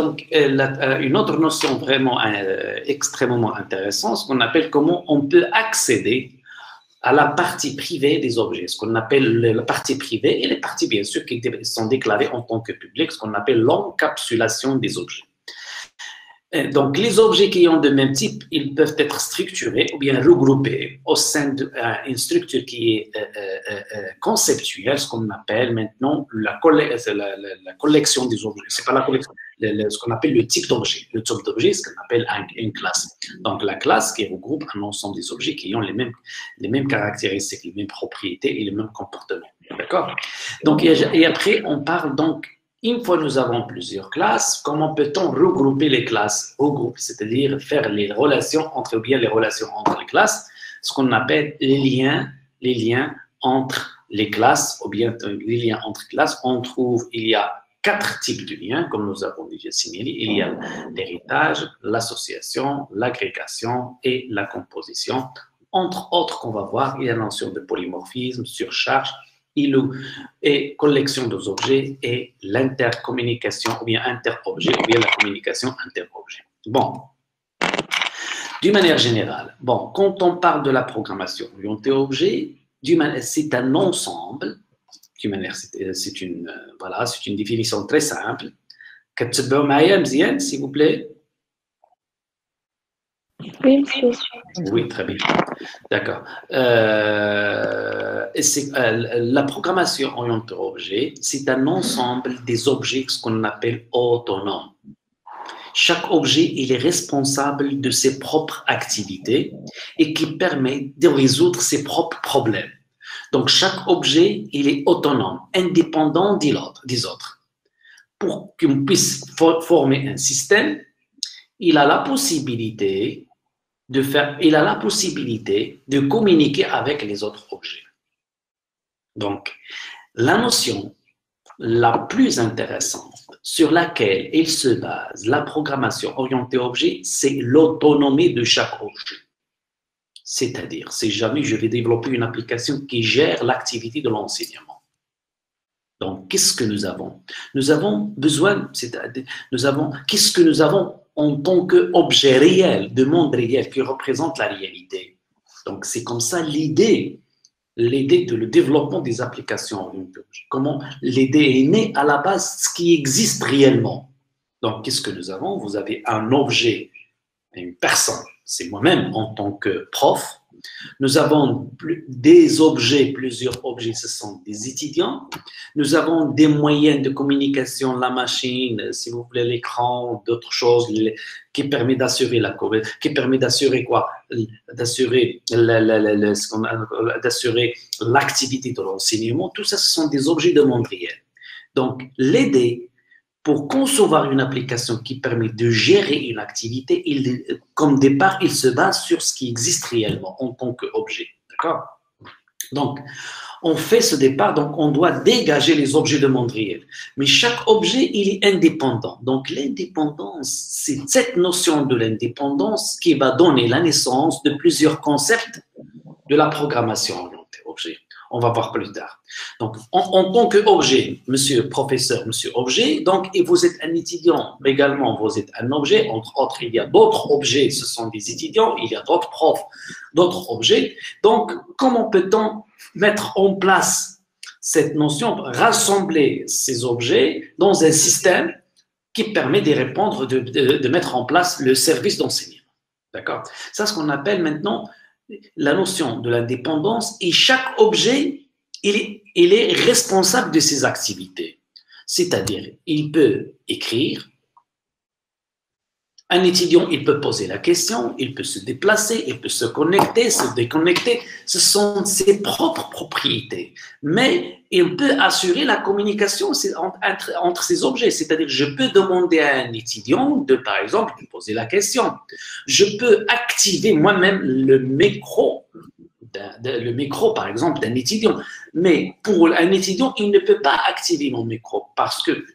donc, une autre notion vraiment extrêmement intéressante, ce qu'on appelle comment on peut accéder à la partie privée des objets, ce qu'on appelle la partie privée et les parties, bien sûr, qui sont déclarées en tant que publiques, ce qu'on appelle l'encapsulation des objets. Donc, les objets qui ont de même type, ils peuvent être structurés ou bien regroupés au sein d'une structure qui est conceptuelle, ce qu'on appelle maintenant la collection des objets. C'est pas la collection, ce qu'on appelle le type d'objet. Le type d'objet, c'est ce qu'on appelle une classe. Donc, la classe qui regroupe un ensemble des objets qui ont les mêmes caractéristiques, les mêmes propriétés et les mêmes comportements. D'accord? Donc, et après, on parle donc. Une fois nous avons plusieurs classes, comment peut-on regrouper les classes? Regrouper, c'est-à-dire faire les relations entre les classes, ce qu'on appelle les liens entre les classes, ou bien les liens entre classes. On trouve, il y a 4 types de liens, comme nous avons déjà signalé. Il y a l'héritage, l'association, l'agrégation et la composition. Entre autres qu'on va voir, il y a la notion de polymorphisme, surcharge, et collection des objets et l'intercommunication ou bien interobjet ou bien la communication interobjet. Bon, d'une manière générale, bon, quand on parle de la programmation orientée objet, c'est un ensemble, d'une manière, c'est une définition très simple. كتبعوا معايا مزيان s'il vous plaît. Oui, monsieur. Oui, très bien. D'accord. La programmation orientée objet, c'est un ensemble des objets, ce qu'on appelle autonomes. Chaque objet, il est responsable de ses propres activités et qui permet de résoudre ses propres problèmes. Donc, chaque objet, il est autonome, indépendant des autres. Pour qu'on puisse former un système, il a la possibilité de communiquer avec les autres objets. Donc, la notion la plus intéressante sur laquelle il se base la programmation orientée objet, c'est l'autonomie de chaque objet. C'est-à-dire, si jamais je vais développer une application qui gère l'activité de l'enseignement. Donc, qu'est-ce que nous avons? Nous avons besoin, qu'est-ce que nous avons en tant qu'objet réel, de monde réel qui représente la réalité. Donc, c'est comme ça l'idée de le développement des applications orientées. Comment l'idée est née à la base, ce qui existe réellement. Donc, qu'est-ce que nous avons? Vous avez un objet, une personne, c'est moi-même en tant que prof. Nous avons des objets, plusieurs objets, ce sont des étudiants. Nous avons des moyens de communication, la machine, si vous voulez, l'écran, d'autres choses qui permet d'assurer quoi? D'assurer l'activité de l'enseignement. Tout ça, ce sont des objets de monde réel. Donc, l'aider pour concevoir une application qui permet de gérer une activité, comme départ, il se base sur ce qui existe réellement en tant qu'objet. D'accord? Donc, on fait ce départ, donc on doit dégager les objets de monde réel. Mais chaque objet, il est indépendant. Donc, l'indépendance, c'est cette notion de l'indépendance qui va donner la naissance de plusieurs concepts de la programmation orientée objet. On va voir plus tard. Donc, en tant qu'objet, monsieur professeur, monsieur objet, donc, et vous êtes un étudiant, également, vous êtes un objet, entre autres, il y a d'autres objets, ce sont des étudiants, il y a d'autres profs, d'autres objets. Donc, comment peut-on mettre en place cette notion, rassembler ces objets dans un système qui permet de répondre, de mettre en place le service d'enseignement. D'accord? Ça, ce qu'on appelle maintenant la notion de l'indépendance, et chaque objet, il est responsable de ses activités. C'est-à-dire, il peut écrire, un étudiant, il peut poser la question, il peut se déplacer, il peut se connecter, se déconnecter. Ce sont ses propres propriétés. Mais il peut assurer la communication entre ces objets. C'est-à-dire, je peux demander à un étudiant, par exemple, de poser la question. Je peux activer moi-même le micro, par exemple, d'un étudiant. Mais pour un étudiant, il ne peut pas activer mon micro parce que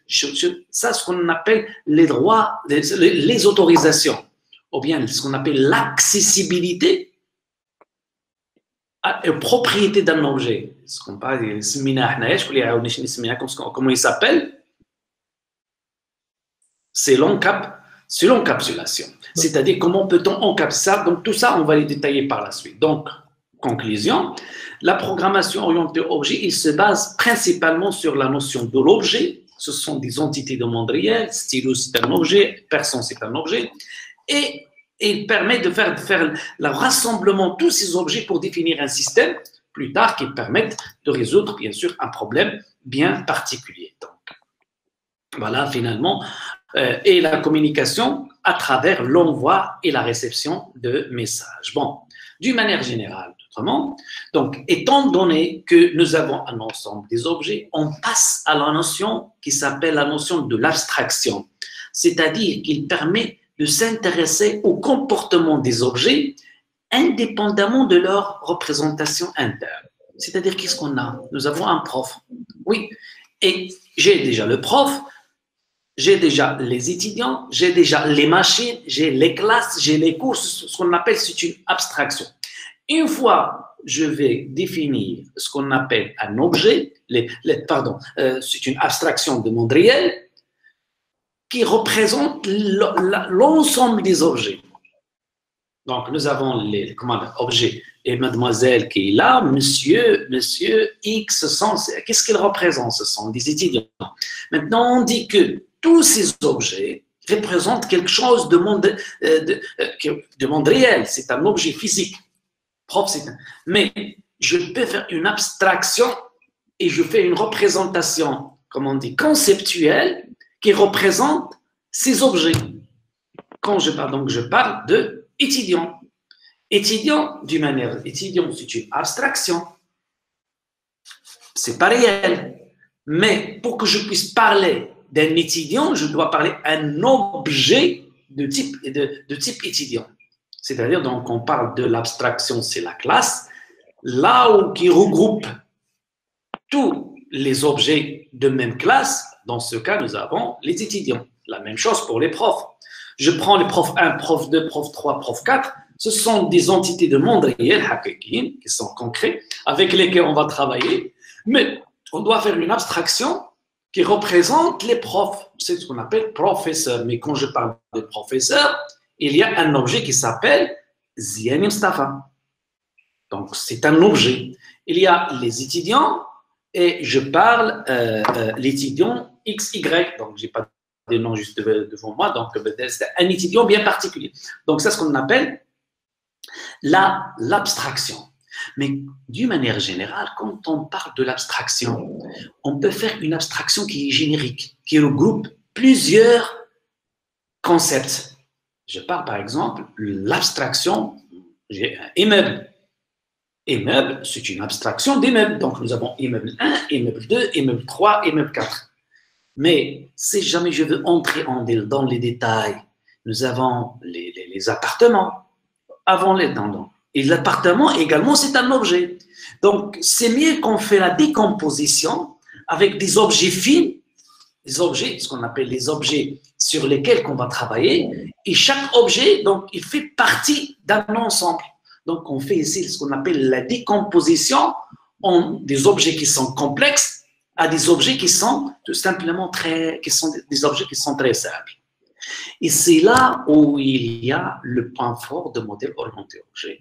ça, ce qu'on appelle les droits, les autorisations, ou bien ce qu'on appelle l'accessibilité à la propriété d'un objet. Ce qu'on parle, comment il s'appelle? C'est l'encapsulation. C'est-à-dire comment peut-on encapsuler ça. Donc tout ça, on va les détailler par la suite. Donc, conclusion, la programmation orientée objet, il se base principalement sur la notion de l'objet. Ce sont des entités de monde réel, stylo c'est un objet, personne c'est un objet, et il permet de faire le rassemblement de tous ces objets pour définir un système, plus tard, qui permettent de résoudre, bien sûr, un problème bien particulier. Donc, voilà, finalement, et la communication à travers l'envoi et la réception de messages. Bon, d'une manière générale, autrement, donc, étant donné que nous avons un ensemble des objets, on passe à la notion qui s'appelle la notion de l'abstraction, c'est-à-dire qu'il permet de s'intéresser au comportement des objets indépendamment de leur représentation interne. C'est-à-dire, qu'est-ce qu'on a? Nous avons un prof, oui, et j'ai déjà le prof, j'ai déjà les étudiants, j'ai déjà les machines, j'ai les classes, j'ai les cours, ce qu'on appelle, c'est une abstraction. Une fois je vais définir ce qu'on appelle un objet, c'est une abstraction de monde réel qui représente l'ensemble des objets. Donc, nous avons les objets et mademoiselle qui est là, monsieur X, qu'est-ce qu'ils représentent? Ce sont des étudiants. Maintenant, on dit que tous ces objets représentent quelque chose de monde réel. C'est un objet physique. Mais je peux faire une abstraction et je fais une représentation, comment on dit, conceptuelle qui représente ces objets. Quand je parle, donc je parle de étudiant. Étudiant, d'une manière, étudiant, c'est une abstraction. C'est pas réel. Mais pour que je puisse parler d'un étudiant, je dois parler d'un objet de type étudiant. C'est-à-dire, donc, on parle de l'abstraction, c'est la classe, là où qui regroupe tous les objets de même classe. Dans ce cas, nous avons les étudiants. La même chose pour les profs. Je prends les profs 1, prof 2, prof 3, prof 4. Ce sont des entités de monde réel, qui sont concrets, avec lesquels on va travailler. Mais on doit faire une abstraction qui représente les profs. C'est ce qu'on appelle professeur. Mais quand je parle de professeur, il y a un objet qui s'appelle Ziani Mustafa. Donc, c'est un objet. Il y a les étudiants et je parle l'étudiant XY. Donc, je n'ai pas de nom juste devant moi. Donc, c'est un étudiant bien particulier. Donc, c'est ce qu'on appelle l'abstraction. Mais d'une manière générale, quand on parle de l'abstraction, on peut faire une abstraction qui est générique, qui regroupe plusieurs concepts. Je parle par exemple l'abstraction immeuble. Immeuble, c'est une abstraction d'immeuble. Donc nous avons immeuble 1, immeuble 2, immeuble 3, immeuble 4. Mais si jamais je veux entrer dans les détails, nous avons les appartements avant les dents. Et l'appartement également, c'est un objet. Donc c'est mieux qu'on fait la décomposition avec des objets fins, des objets, ce qu'on appelle les objets sur lesquels on va travailler, et chaque objet, donc, il fait partie d'un ensemble. Donc, on fait ici ce qu'on appelle la décomposition en des objets qui sont complexes à des objets qui sont tout simplement des objets qui sont très simples. Et c'est là où il y a le point fort de modèle orienté objet.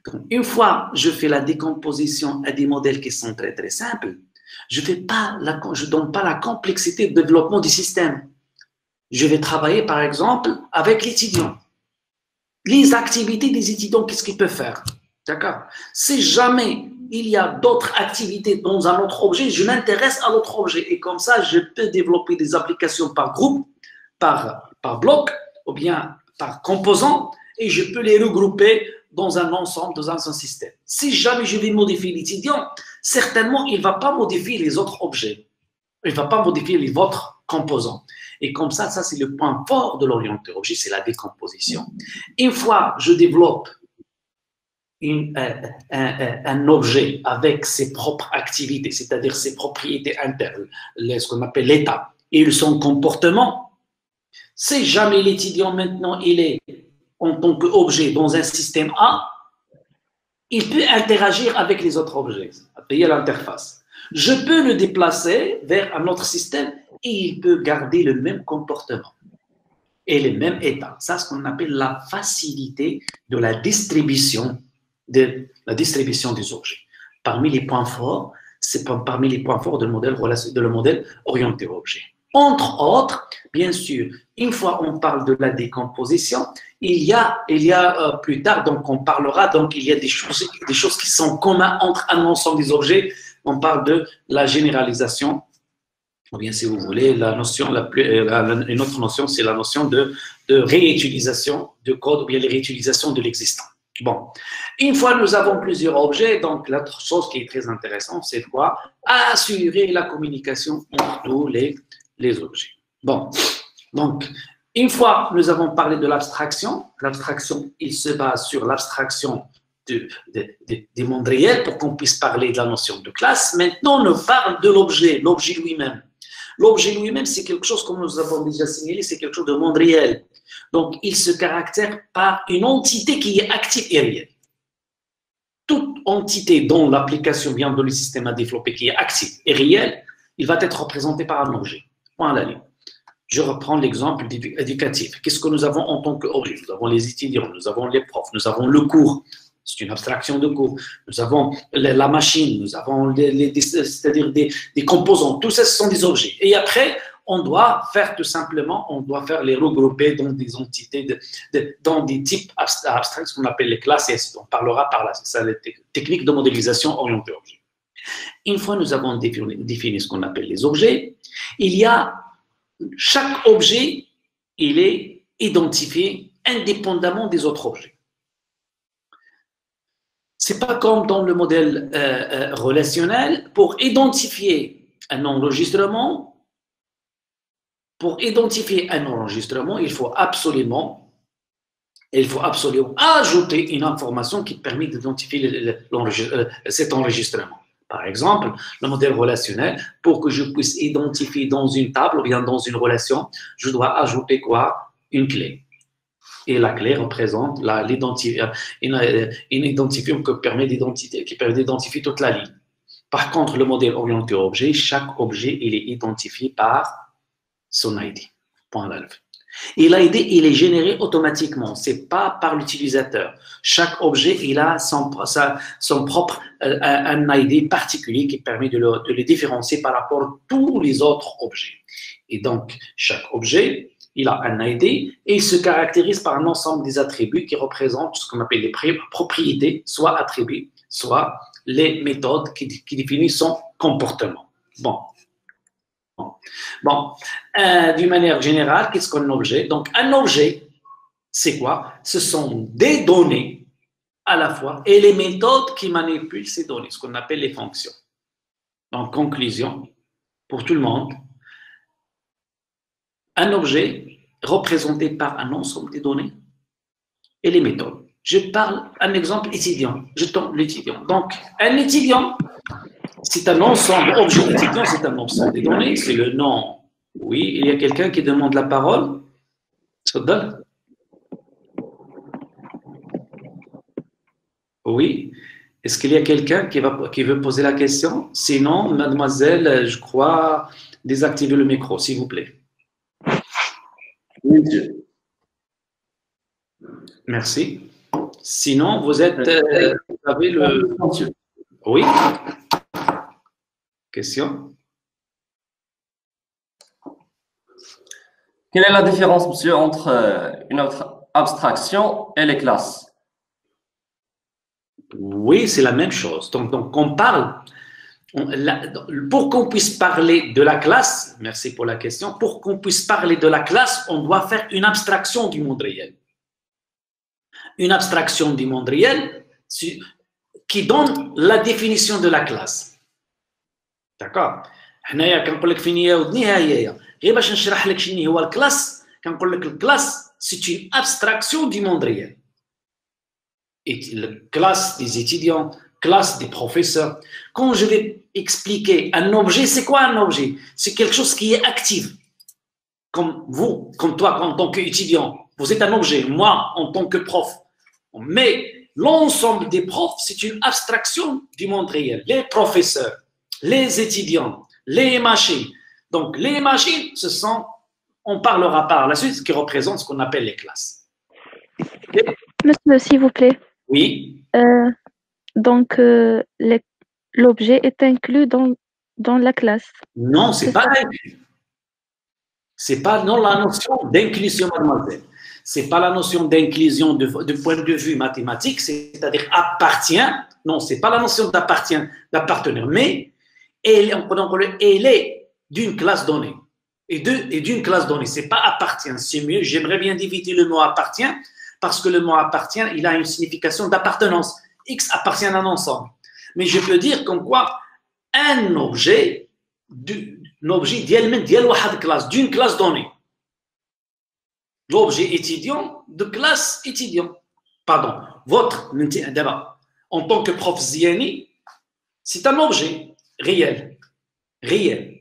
Donc, une fois je fais la décomposition à des modèles qui sont très, très simples, je ne donne pas la complexité de développement du système. Je vais travailler, par exemple, avec l'étudiant. Les activités des étudiants, qu'est-ce qu'ils peuvent faire? D'accord? Si jamais il y a d'autres activités dans un autre objet, je m'intéresse à l'autre objet. Et comme ça, je peux développer des applications par groupe, par bloc, ou bien par composant, et je peux les regrouper dans un ensemble, dans un système. Si jamais je vais modifier l'étudiant, certainement, il ne va pas modifier les autres objets. Il ne va pas modifier les autres composants. Et comme ça, c'est le point fort de l'orienté objet, c'est la décomposition. Une fois je développe un objet avec ses propres activités, c'est-à-dire ses propriétés internes, ce qu'on appelle l'état, et son comportement, si jamais l'étudiant maintenant, il est en tant qu'objet dans un système A, il peut interagir avec les autres objets, via l'interface. Je peux le déplacer vers un autre système et il peut garder le même comportement. et les mêmes états. Ça, c'est ce qu'on appelle la facilité de la distribution des objets. Parmi les points forts, c'est parmi les points forts du modèle orienté objet. Entre autres, bien sûr, une fois on parle de la décomposition, il y a plus tard, donc on parlera, donc il y a des choses qui sont communes entre un ensemble des objets. On parle de la généralisation, ou bien si vous voulez, une autre notion, c'est la notion de réutilisation de code, ou bien la réutilisation de l'existant. Bon, une fois nous avons plusieurs objets, donc l'autre chose qui est très intéressante, c'est quoi? Assurer la communication entre tous les objets. Bon, donc, une fois nous avons parlé de l'abstraction, il se base sur l'abstraction des mondes réels pour qu'on puisse parler de la notion de classe. Maintenant, on parle de l'objet lui-même. L'objet lui-même, c'est quelque chose, comme nous avons déjà signalé, c'est quelque chose de monde réel. Donc, il se caractérise par une entité qui est active et réelle. Toute entité dont l'application vient de le système à développer, qui est active et réelle, il va être représenté par un objet. Point à la ligne. Je reprends l'exemple éducatif. Qu'est-ce que nous avons en tant qu'objet? Nous avons les étudiants, nous avons les profs, nous avons le cours. C'est une abstraction de cours. Nous avons la machine, nous avons c'est-à-dire des composants. Tout ça, ce sont des objets. Et après, on doit faire tout simplement, les regrouper dans des entités, dans des types abstraits, ce qu'on appelle les classes, et on parlera par là. C'est ça, les techniques de modélisation orientée objet. Une fois nous avons défini ce qu'on appelle les objets, chaque objet, il est identifié indépendamment des autres objets. C'est pas comme dans le modèle relationnel. Pour identifier un enregistrement, il faut absolument ajouter une information qui permet d'identifier cet enregistrement. Par exemple, le modèle relationnel, pour que je puisse identifier dans une table ou bien dans une relation, je dois ajouter quoi? Une clé. Et la clé représente une identifiant qui permet d'identifier toute la ligne. Par contre, le modèle orienté objet, chaque objet, il est identifié par son ID. Point à la fin. Et l'ID, il est généré automatiquement, c'est pas par l'utilisateur. Chaque objet, il a son propre un ID particulier qui permet de le différencier par rapport à tous les autres objets. Et donc, chaque objet, il a un ID et il se caractérise par un ensemble des attributs qui représentent ce qu'on appelle les propriétés, soit attributs, soit les méthodes qui définissent son comportement. D'une manière générale, qu'est-ce qu'un objet? Donc, un objet, c'est quoi? Ce sont des données à la fois et les méthodes qui manipulent ces données, ce qu'on appelle les fonctions. Donc, conclusion, pour tout le monde, un objet représenté par un ensemble de données et les méthodes. Je parle un exemple étudiant. Je tombe l'étudiant. Donc, un étudiant, c'est un ensemble, objet étudiant, c'est un ensemble de données, c'est le nom. Oui, il y a quelqu'un qui demande la parole. Tfadal. Oui. Est-ce qu'il y a quelqu'un qui veut poser la question? Sinon, mademoiselle, je crois, désactivez le micro, s'il vous plaît. Oui, monsieur. Merci. Sinon, vous avez le... Oui. Question? Quelle est la différence, monsieur, entre une abstraction et les classes? Oui, c'est la même chose. Donc on parle, pour qu'on puisse parler de la classe, merci pour la question, pour qu'on puisse parler de la classe, on doit faire une abstraction du monde réel. Une abstraction du monde réel qui donne la définition de la classe. D'accord? حنايا كنقول لك فين هي ودني ها هي غير باش نشرح لك شنو هو الكلاس كنقول لك الكلاس سي اون ابستراكسيون دي موند ريال classe des étudiants, classe des professeurs. Quand je vais expliquer un objet, c'est quoi un objet? C'est quelque chose qui est actif. Comme vous, comme toi, en tant qu'étudiant, vous êtes un objet. Moi, en tant que prof. Mais l'ensemble des profs, c'est une abstraction du monde réel. Les professeurs, les étudiants, les machines. Donc, les machines, ce sont On parlera par la suite ce qui représente ce qu'on appelle les classes. Okay? Monsieur, s'il vous plaît. Oui. Donc, l'objet est inclus dans la classe. Non, c'est pas inclus. C'est pas non, la notion d'inclusion, mademoiselle. C'est pas la notion d'inclusion du point de vue mathématique, c'est-à-dire appartient. Non, c'est pas la notion d'appartenir, mais elle est d'une classe donnée. Et d'une classe donnée. C'est pas appartient, c'est mieux. J'aimerais bien éviter le mot appartient parce que le mot appartient, il a une signification d'appartenance. X appartient à un ensemble. Mais je peux dire comme quoi un objet d'une classe donnée. L'objet étudiant de classe étudiant. Pardon, votre, en tant que prof Ziani, c'est un objet réel,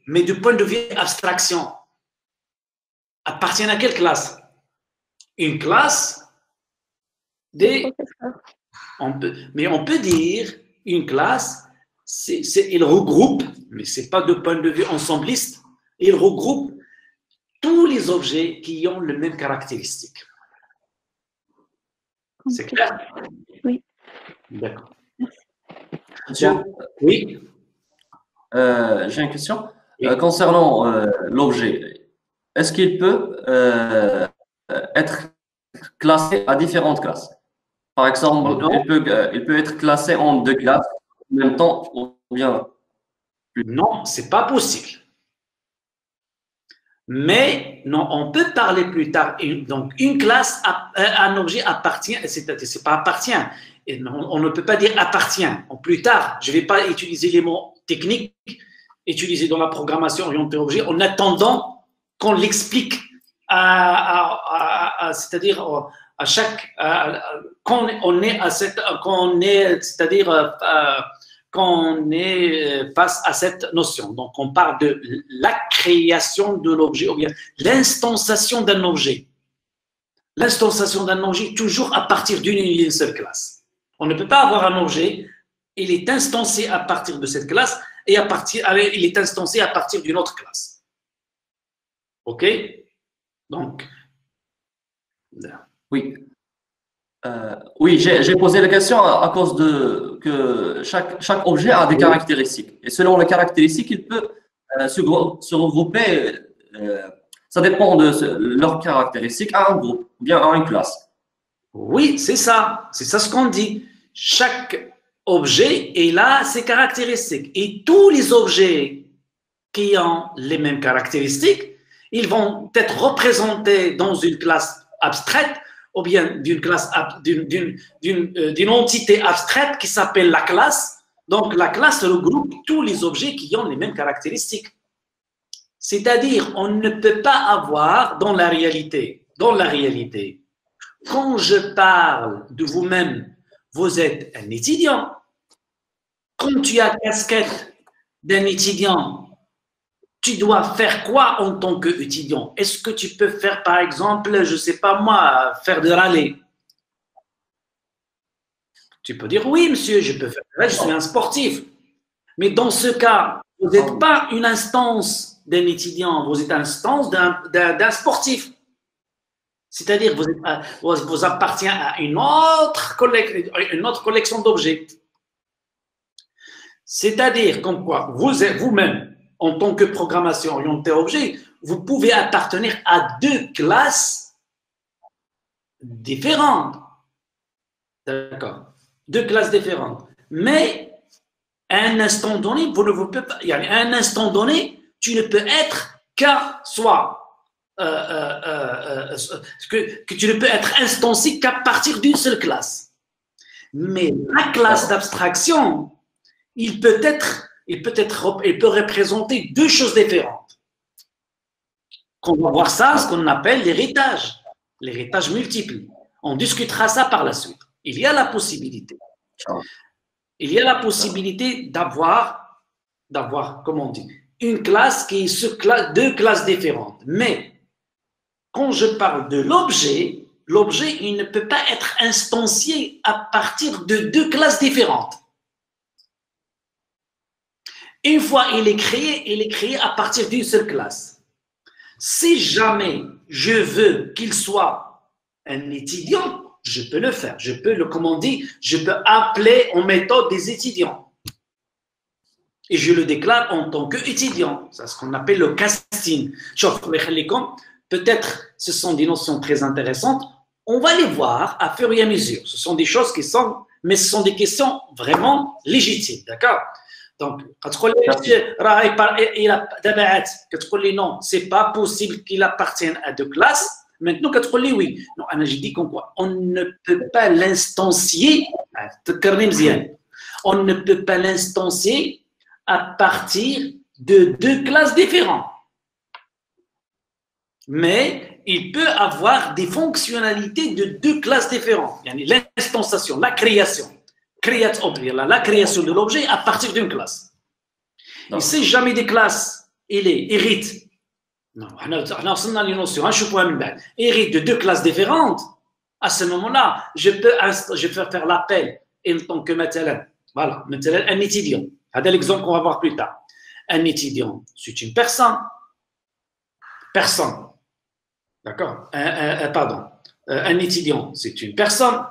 mais du point de vue abstraction, appartient à quelle classe? Une classe des... on peut dire une classe, il regroupe, mais ce n'est pas de point de vue ensembliste, il regroupe tous les objets qui ont les mêmes caractéristiques. C'est clair? Oui. D'accord. Monsieur, oui. J'ai une question. Oui. Concernant l'objet, est-ce qu'il peut être classé à différentes classes? Par exemple, il peut être classé en 2 classes en même temps ou bien... Non, ce n'est pas possible. Mais non, on peut parler plus tard. Donc, une classe, un objet appartient, c'est pas appartient. Et on ne peut pas dire appartient. Plus tard, je ne vais pas utiliser les mots techniques utilisés dans la programmation orientée objet en attendant qu'on l'explique, c'est-à-dire à chaque, quand on est face à cette notion. Donc, on parle de la création de l'objet ou bien l'instanciation d'un objet. L'instanciation d'un objet toujours à partir d'une seule classe. On ne peut pas avoir un objet, il est instancié à partir de cette classe et il est instancié à partir d'une autre classe. OK? Donc, là. Oui. Oui, j'ai posé la question à cause de que chaque objet a des caractéristiques. Et selon les caractéristiques, il peut se regrouper. Ça dépend de leurs caractéristiques à un groupe ou bien à une classe. Oui, c'est ça. C'est ça ce qu'on dit. Chaque objet est là ses caractéristiques. Et tous les objets qui ont les mêmes caractéristiques, ils vont être représentés dans une classe abstraite ou bien d'une entité abstraite qui s'appelle la classe. Donc, la classe regroupe tous les objets qui ont les mêmes caractéristiques. C'est-à-dire, on ne peut pas avoir dans la réalité, quand je parle de vous-même, vous êtes un étudiant. Quand tu as la casquette d'un étudiant, tu dois faire quoi en tant qu'étudiant? Est-ce que tu peux faire, par exemple, je ne sais pas moi, faire de rallye? Tu peux dire, oui, monsieur, je peux faire de rallye, je suis un sportif. Mais dans ce cas, vous n'êtes pas une instance d'un étudiant, vous êtes une instance d'un sportif. C'est-à-dire, vous appartient à une autre collection d'objets. C'est-à-dire, comme quoi, vous-même, en tant que programmation orientée objet, vous pouvez appartenir à 2 classes différentes. D'accord. 2 classes différentes. Mais, à un instant donné, vous ne pouvez pas. À un instant donné, tu ne peux être qu'à soit. Que tu ne peux être instancié qu'à partir d'une seule classe. Mais la classe d'abstraction, il peut représenter 2 choses différentes. On va voir ça, ce qu'on appelle l'héritage multiple. On discutera ça par la suite. Il y a la possibilité d'avoir, comment on dit, une classe qui est 2 classes différentes. Mais quand je parle de l'objet, il ne peut pas être instancié à partir de 2 classes différentes. Une fois il est créé à partir d'une seule classe. Si jamais je veux qu'il soit un étudiant, je peux le faire. Je peux le commander, je peux appeler en méthode des étudiants. Et je le déclare en tant qu'étudiant. C'est ce qu'on appelle le casting. Peut-être ce sont des notions très intéressantes. On va les voir à fur et à mesure. Ce sont des choses qui sont, mais ce sont des questions vraiment légitimes. D'accord? Donc, quand tu dis non, c'est pas possible qu'il appartienne à deux classes. Maintenant, quand tu dis oui, non, j'ai dit on ne peut pas l'instancier. On ne peut pas l'instancier à partir de deux classes différentes. Mais il peut avoir des fonctionnalités de deux classes différentes. L'instanciation, la création. La création de l'objet à partir d'une classe. Non. Et si jamais des classes, il hérite, hérite de deux classes différentes, à ce moment-là, je peux faire l'appel en tant que voilà, un étudiant. C'est l'exemple qu'on va voir plus tard. Un étudiant, c'est une personne. Personne. D'accord? Pardon. Un étudiant, c'est une personne.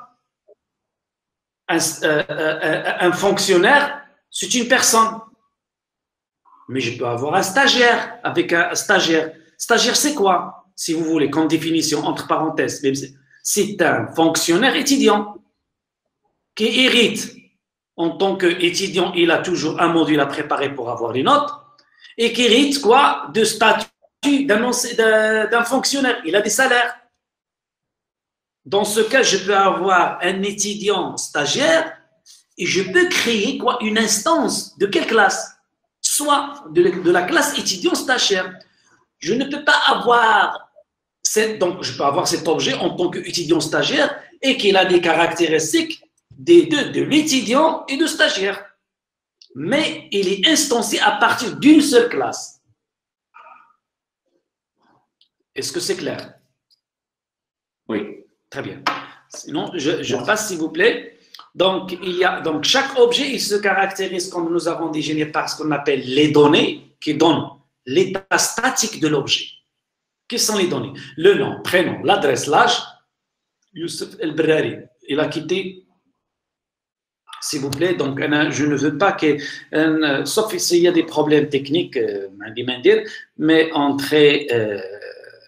Un fonctionnaire, c'est une personne. Mais je peux avoir un stagiaire avec un stagiaire. Stagiaire, c'est quoi? Si vous voulez, comme définition, entre parenthèses. C'est un fonctionnaire étudiant qui hérite. En tant qu'étudiant, il a toujours un module à préparer pour avoir les notes. Et qui hérite quoi? De statut d'un fonctionnaire. Il a des salaires. Dans ce cas, je peux avoir un étudiant stagiaire et je peux créer quoi? Une instance de quelle classe? Soit de la classe étudiant stagiaire. Je ne peux pas avoir donc je peux avoir cet objet en tant qu'étudiant stagiaire et qu'il a des caractéristiques des deux, de l'étudiant et de stagiaire. Mais il est instancié à partir d'une seule classe. Est-ce que c'est clair? Oui. Très bien. Sinon, je passe, s'il vous plaît. Donc, chaque objet, il se caractérise, comme nous avons désigné, par ce qu'on appelle les données, qui donnent l'état statique de l'objet. Quelles sont les données? Le nom, prénom, l'adresse, l'âge. Youssef El-Brari, il a quitté, s'il vous plaît. Donc, je ne veux pas que, sauf s'il y a des problèmes techniques, mais entrer.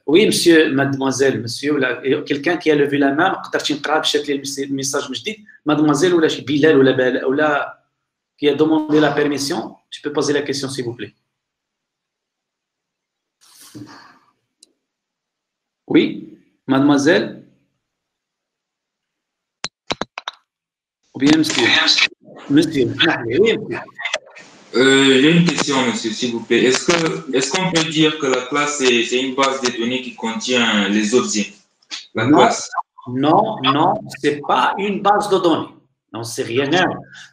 Oui, monsieur, mademoiselle, monsieur, quelqu'un qui a levé la main, message, mademoiselle, ou Bilal, ou qui a demandé la permission, tu peux poser la question, s'il vous plaît. Oui, mademoiselle. Ou bien, monsieur. Monsieur, oui, monsieur. J'ai une question, monsieur, s'il vous plaît. Est-ce qu'on peut dire que la classe, c'est une base de données qui contient les objets? Non, ce n'est pas une base de données. Non, c'est rien.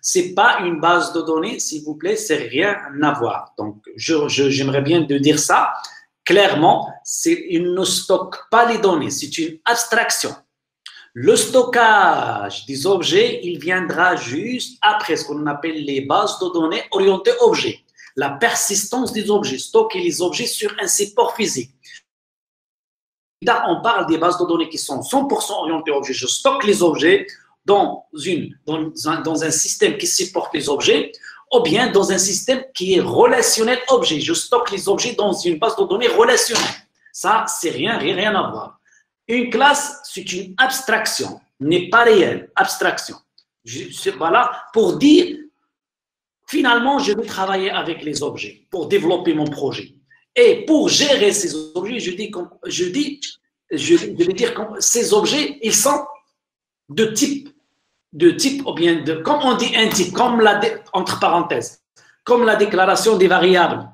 Ce n'est pas une base de données, s'il vous plaît, c'est rien à voir. Donc, j'aimerais bien de dire ça. Clairement, il ne stocke pas les données, c'est une abstraction. Le stockage des objets, il viendra juste après ce qu'on appelle les bases de données orientées objets. La persistance des objets, stocker les objets sur un support physique. Là, on parle des bases de données qui sont 100% orientées objets. Je stocke les objets dans un système qui supporte les objets, ou bien dans un système qui est relationnel objet. Je stocke les objets dans une base de données relationnelle. Ça, c'est rien à voir. Une classe, c'est une abstraction, n'est pas réelle, abstraction. Voilà, pour dire, finalement, je vais travailler avec les objets pour développer mon projet. Et pour gérer ces objets, je vais dire que ces objets, ils sont de type, ou bien comme on dit un type, comme entre parenthèses, comme la déclaration des variables.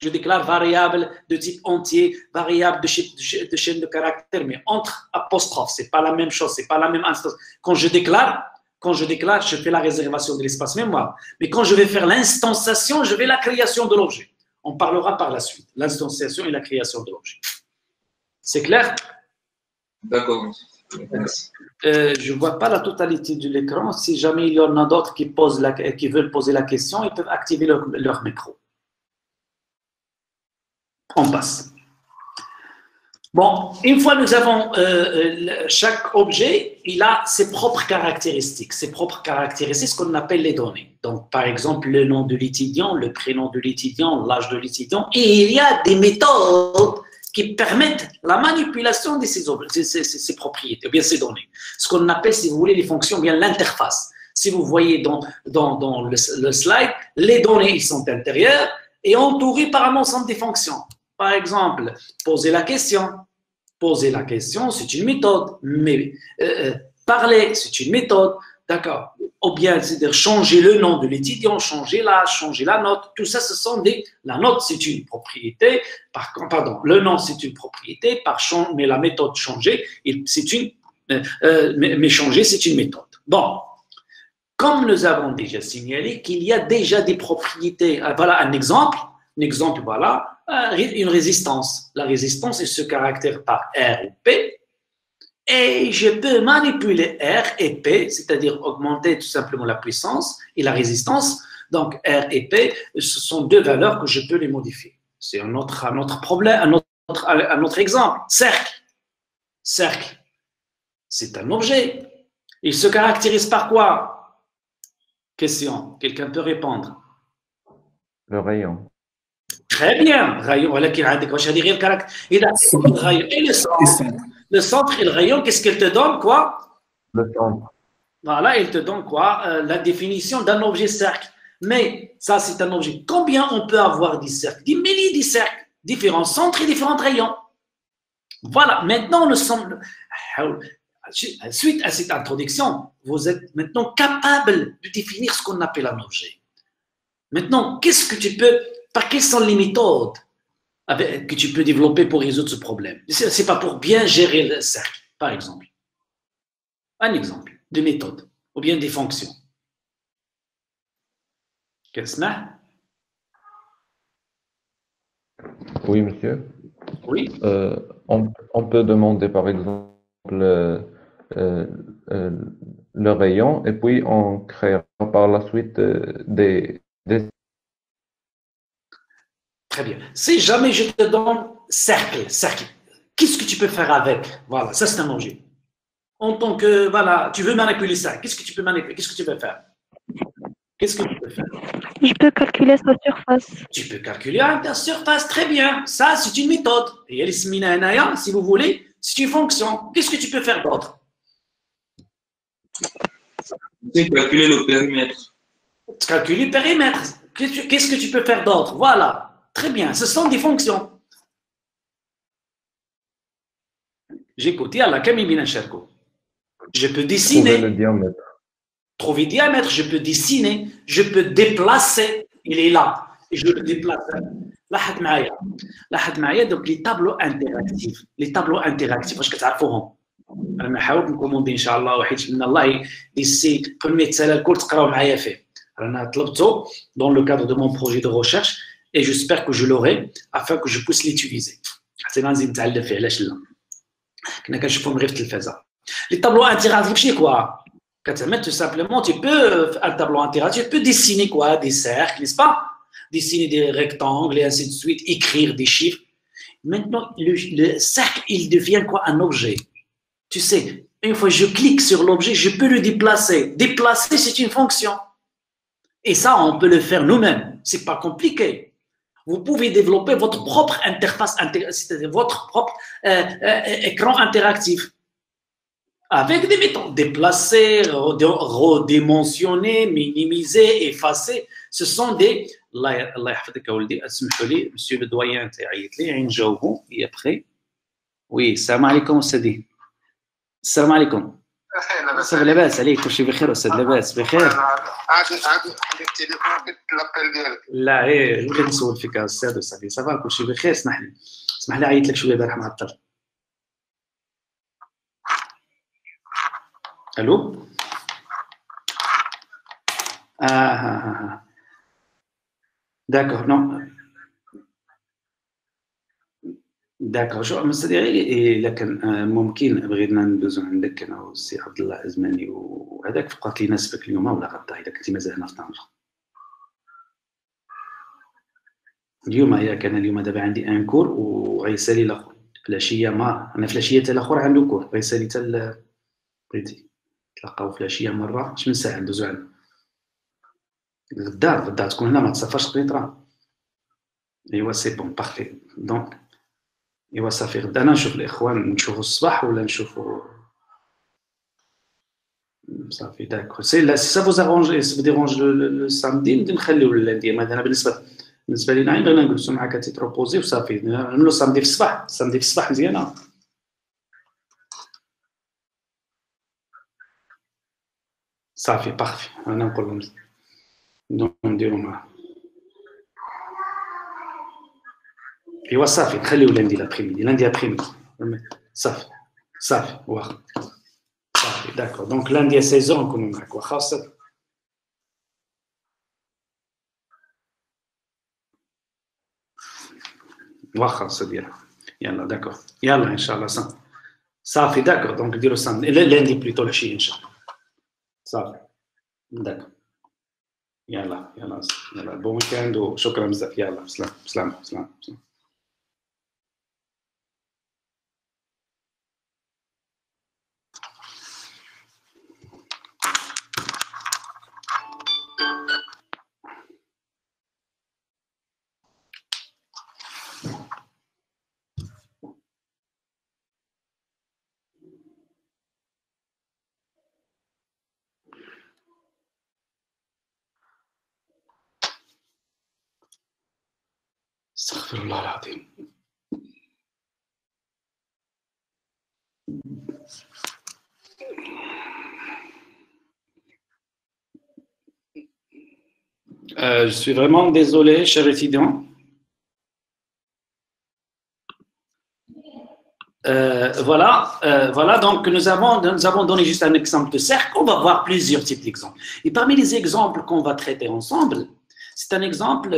Je déclare variable de type entier, variable de chaîne de caractères, mais entre apostrophes, ce n'est pas la même chose, ce n'est pas la même instance. Quand je déclare, je fais la réservation de l'espace mémoire. Mais quand je vais faire l'instanciation, je vais la création de l'objet. On parlera par la suite, l'instanciation et la création de l'objet. C'est clair? D'accord. Je ne vois pas la totalité de l'écran. Si jamais il y en a d'autres qui veulent poser la question, ils peuvent activer leur micro. On passe. Bon, une fois nous avons chaque objet, il a ses propres caractéristiques, ce qu'on appelle les données. Donc, par exemple, le nom de l'étudiant, le prénom de l'étudiant, l'âge de l'étudiant, et il y a des méthodes qui permettent la manipulation de ces propriétés, ou bien ces données. Ce qu'on appelle, si vous voulez, les fonctions, ou bien l'interface. Si vous voyez dans le slide, les données, ils sont intérieures et entourées par un ensemble de fonctions. Par exemple, poser la question. Poser la question, c'est une méthode. Mais parler, c'est une méthode. D'accord. Ou bien, c'est-à-dire changer le nom de l'étudiant, changer l'âge, changer la note. Tout ça, ce sont des. La note, c'est une propriété. Le nom, c'est une propriété. Mais la méthode changer, c'est une. Mais changer, c'est une méthode. Bon. Comme nous avons déjà signalé qu'il y a déjà des propriétés. Voilà un exemple. Un exemple, voilà. Une résistance. La résistance, elle se caractérise par R ou P. Et je peux manipuler R et P, c'est-à-dire augmenter tout simplement la puissance et la résistance. Donc, R et P, ce sont deux valeurs que je peux les modifier. C'est un autre problème, un autre exemple. Cercle. Cercle, c'est un objet. Il se caractérise par quoi? Question. Quelqu'un peut répondre? Le rayon. Très bien. Rayon. Le centre et le rayon, qu'est-ce qu'il te donne, quoi? Le centre. Voilà, il te donne quoi? La définition d'un objet cercle. Mais ça, c'est un objet. Combien on peut avoir des cercles? Des milliers de cercles, différents centres et différents rayons. Voilà, maintenant, suite à cette introduction, vous êtes maintenant capable de définir ce qu'on appelle un objet. Maintenant, par quelles sont les méthodes que tu peux développer pour résoudre ce problème? Ce n'est pas pour bien gérer le cercle, par exemple. Un exemple de méthode, ou bien des fonctions. Qu'est-ce que c'est? Oui, monsieur. Oui. On peut demander, par exemple, le rayon et puis on créera par la suite des... Très bien. Si jamais je te donne cercle, qu'est-ce que tu peux faire avec? Voilà, ça c'est un objet. En tant que, voilà, tu veux manipuler ça, qu'est-ce que tu peux manipuler? Qu'est-ce que tu peux faire? Qu'est-ce que tu peux faire? Je peux calculer sa surface. Tu peux calculer ta surface, très bien. Ça, c'est une méthode. Et elle, si vous voulez, c'est une fonction. Qu'est-ce que tu peux faire d'autre? C'est calculer le périmètre. Calculer le périmètre. Qu'est-ce que tu peux faire d'autre? Voilà. Très bien. Ce sont des fonctions. J'écoutais à la Camille Cherko. Je peux dessiner. Trouver le diamètre. Trouver le diamètre, je peux dessiner, je peux déplacer. Il est là. Et je le déplace. لاحظ معايا donc les tableaux interactifs. Les tableaux interactifs, واش كتعرفوهم؟ انا نحاول نكوموندي ان شاء الله واحد من الله ديسي بروميير سالا الكل تقراو معايا فيه. انا طلبته dans le cadre de mon projet de recherche et j'espère que je l'aurai afin que je puisse l'utiliser. حتى لازم نتعلم فيه علاش لا. كنا كنشوفهم غير في التلفازه. Les tableaux interactifs c'est quoi? Tout simplement, tu peux, un tableau interactif, tu peux dessiner quoi? Des cercles, n'est-ce pas? Dessiner des rectangles et ainsi de suite, écrire des chiffres. Maintenant, le cercle, il devient quoi? Un objet. Tu sais, une fois que je clique sur l'objet, je peux le déplacer. Déplacer, c'est une fonction. Et ça, on peut le faire nous-mêmes. C'est pas compliqué. Vous pouvez développer votre propre interface, c'est-à-dire votre propre écran interactif. Avec des méthodes, déplacer, redimensionner, minimiser, effacer, ce sont des... الله يحفظك أولدي اسمحوا لي monsieur le doyen تعيط لي غنجاوبوا et après وي السلام عليكم أستاذي السلام عليكم صافي لاباس عليك كلشي بخير أستاذ لاباس بخير عادي حديت التليفون قلت لابيل ديالك لا بغيت نسول فيك أستاذ وصافي صافا كلشي بخير اسمح لي عيط لك شويه البارح معطل الو D'accord, non. D'accord, شو مستدعي لكن ممكن بغينا ندوزو عندك انا والسي عبد الله الزماني وهذاك فقط لي ناسبك اليوم ولا غدا اذا كنتي مازال هنا في طنجة. اليوم ياك انا اليوم دابا عندي ان كور وغيسالي لاخويا فلاشيه ما انا فلاشيه تاع الاخر عنده كور غيسالي تاع بغيتي تلقاو فلاشيه مره اش من ساعه ندوزو عنده غدا تكون هنا ما تصفاش القنيطره ايوا سي بون بارفي دونك ايوا صافي غدا انا نشوف الاخوان نشوفوا الصباح ولا نشوفوا صافي داكور سي لا سي سا فوز ارونج سي ديرونج لو سامدي نخليو للدي ما انا بالنسبه لينا بغينا نجلسوا معاك تيتروبوزي وصافي نعملوا سامدي في الصباح مزيانه صافي بارفي انا نقول لهم نديرو معاه ايوا صافي نخليو لندي لابريميدي صافي واخا صافي داكور دونك لندي 16 نكونوا معاك واخا صافي واخا صدير يلا داكور يلا ان شاء الله صافي داكور دونك نديرو لندي بليتو العشيه ان شاء الله صافي داكور يلا بون ويكاند وشكرا بزاف يلا سلام استغفر الله العظيم je suis vraiment désolé, chers étudiants. Voilà, donc nous avons donné juste un exemple de cercle. On va voir plusieurs types d'exemples. Et parmi les exemples qu'on va traiter ensemble, c'est un exemple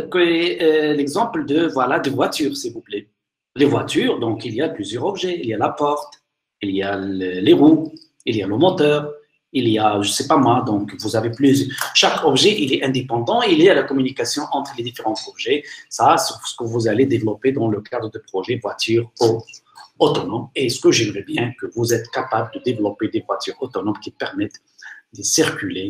l'exemple de voitures, s'il vous plaît. Les voitures, donc il y a plusieurs objets. Il y a la porte, il y a les roues, il y a le moteur, il y a, je sais pas moi, donc vous avez plusieurs. Chaque objet, il est indépendant, il y a la communication entre les différents objets. Ça, c'est ce que vous allez développer dans le cadre de projet voiture autonome. Et ce que j'aimerais bien que vous êtes capable de développer des voitures autonomes qui permettent de circuler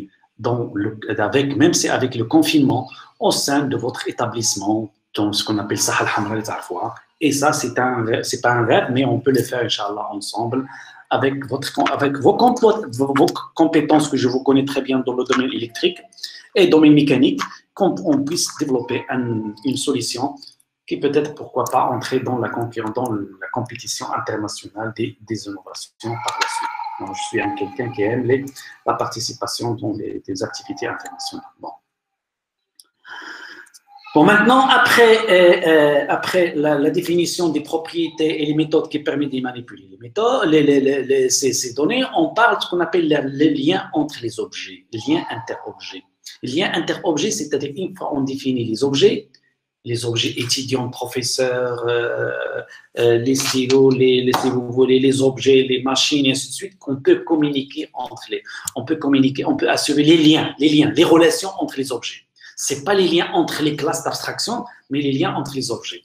même si avec le confinement au sein de votre établissement, dans ce qu'on appelle ça al-Hamra. Et ça, c'est pas un rêve, mais on peut le faire, Inch'Allah, ensemble, avec vos compétences que je vous connais très bien dans le domaine électrique et domaine mécanique, qu'on puisse développer une solution qui peut-être, pourquoi pas, entrer dans la compétition internationale des innovations par la suite. Donc, je suis quelqu'un qui aime la participation dans des activités internationales. Bon, maintenant, après la définition des propriétés et les méthodes qui permettent de manipuler ces données, on parle de ce qu'on appelle les liens entre les objets, les liens interobjets. Les liens interobjets, c'est-à-dire une fois on définit les objets étudiants, professeurs, les stylos, si vous voulez, les objets, les machines, et ainsi de suite, qu'on peut communiquer entre on peut assurer les liens, les relations entre les objets. C'est pas les liens entre les classes d'abstraction, mais les liens entre les objets.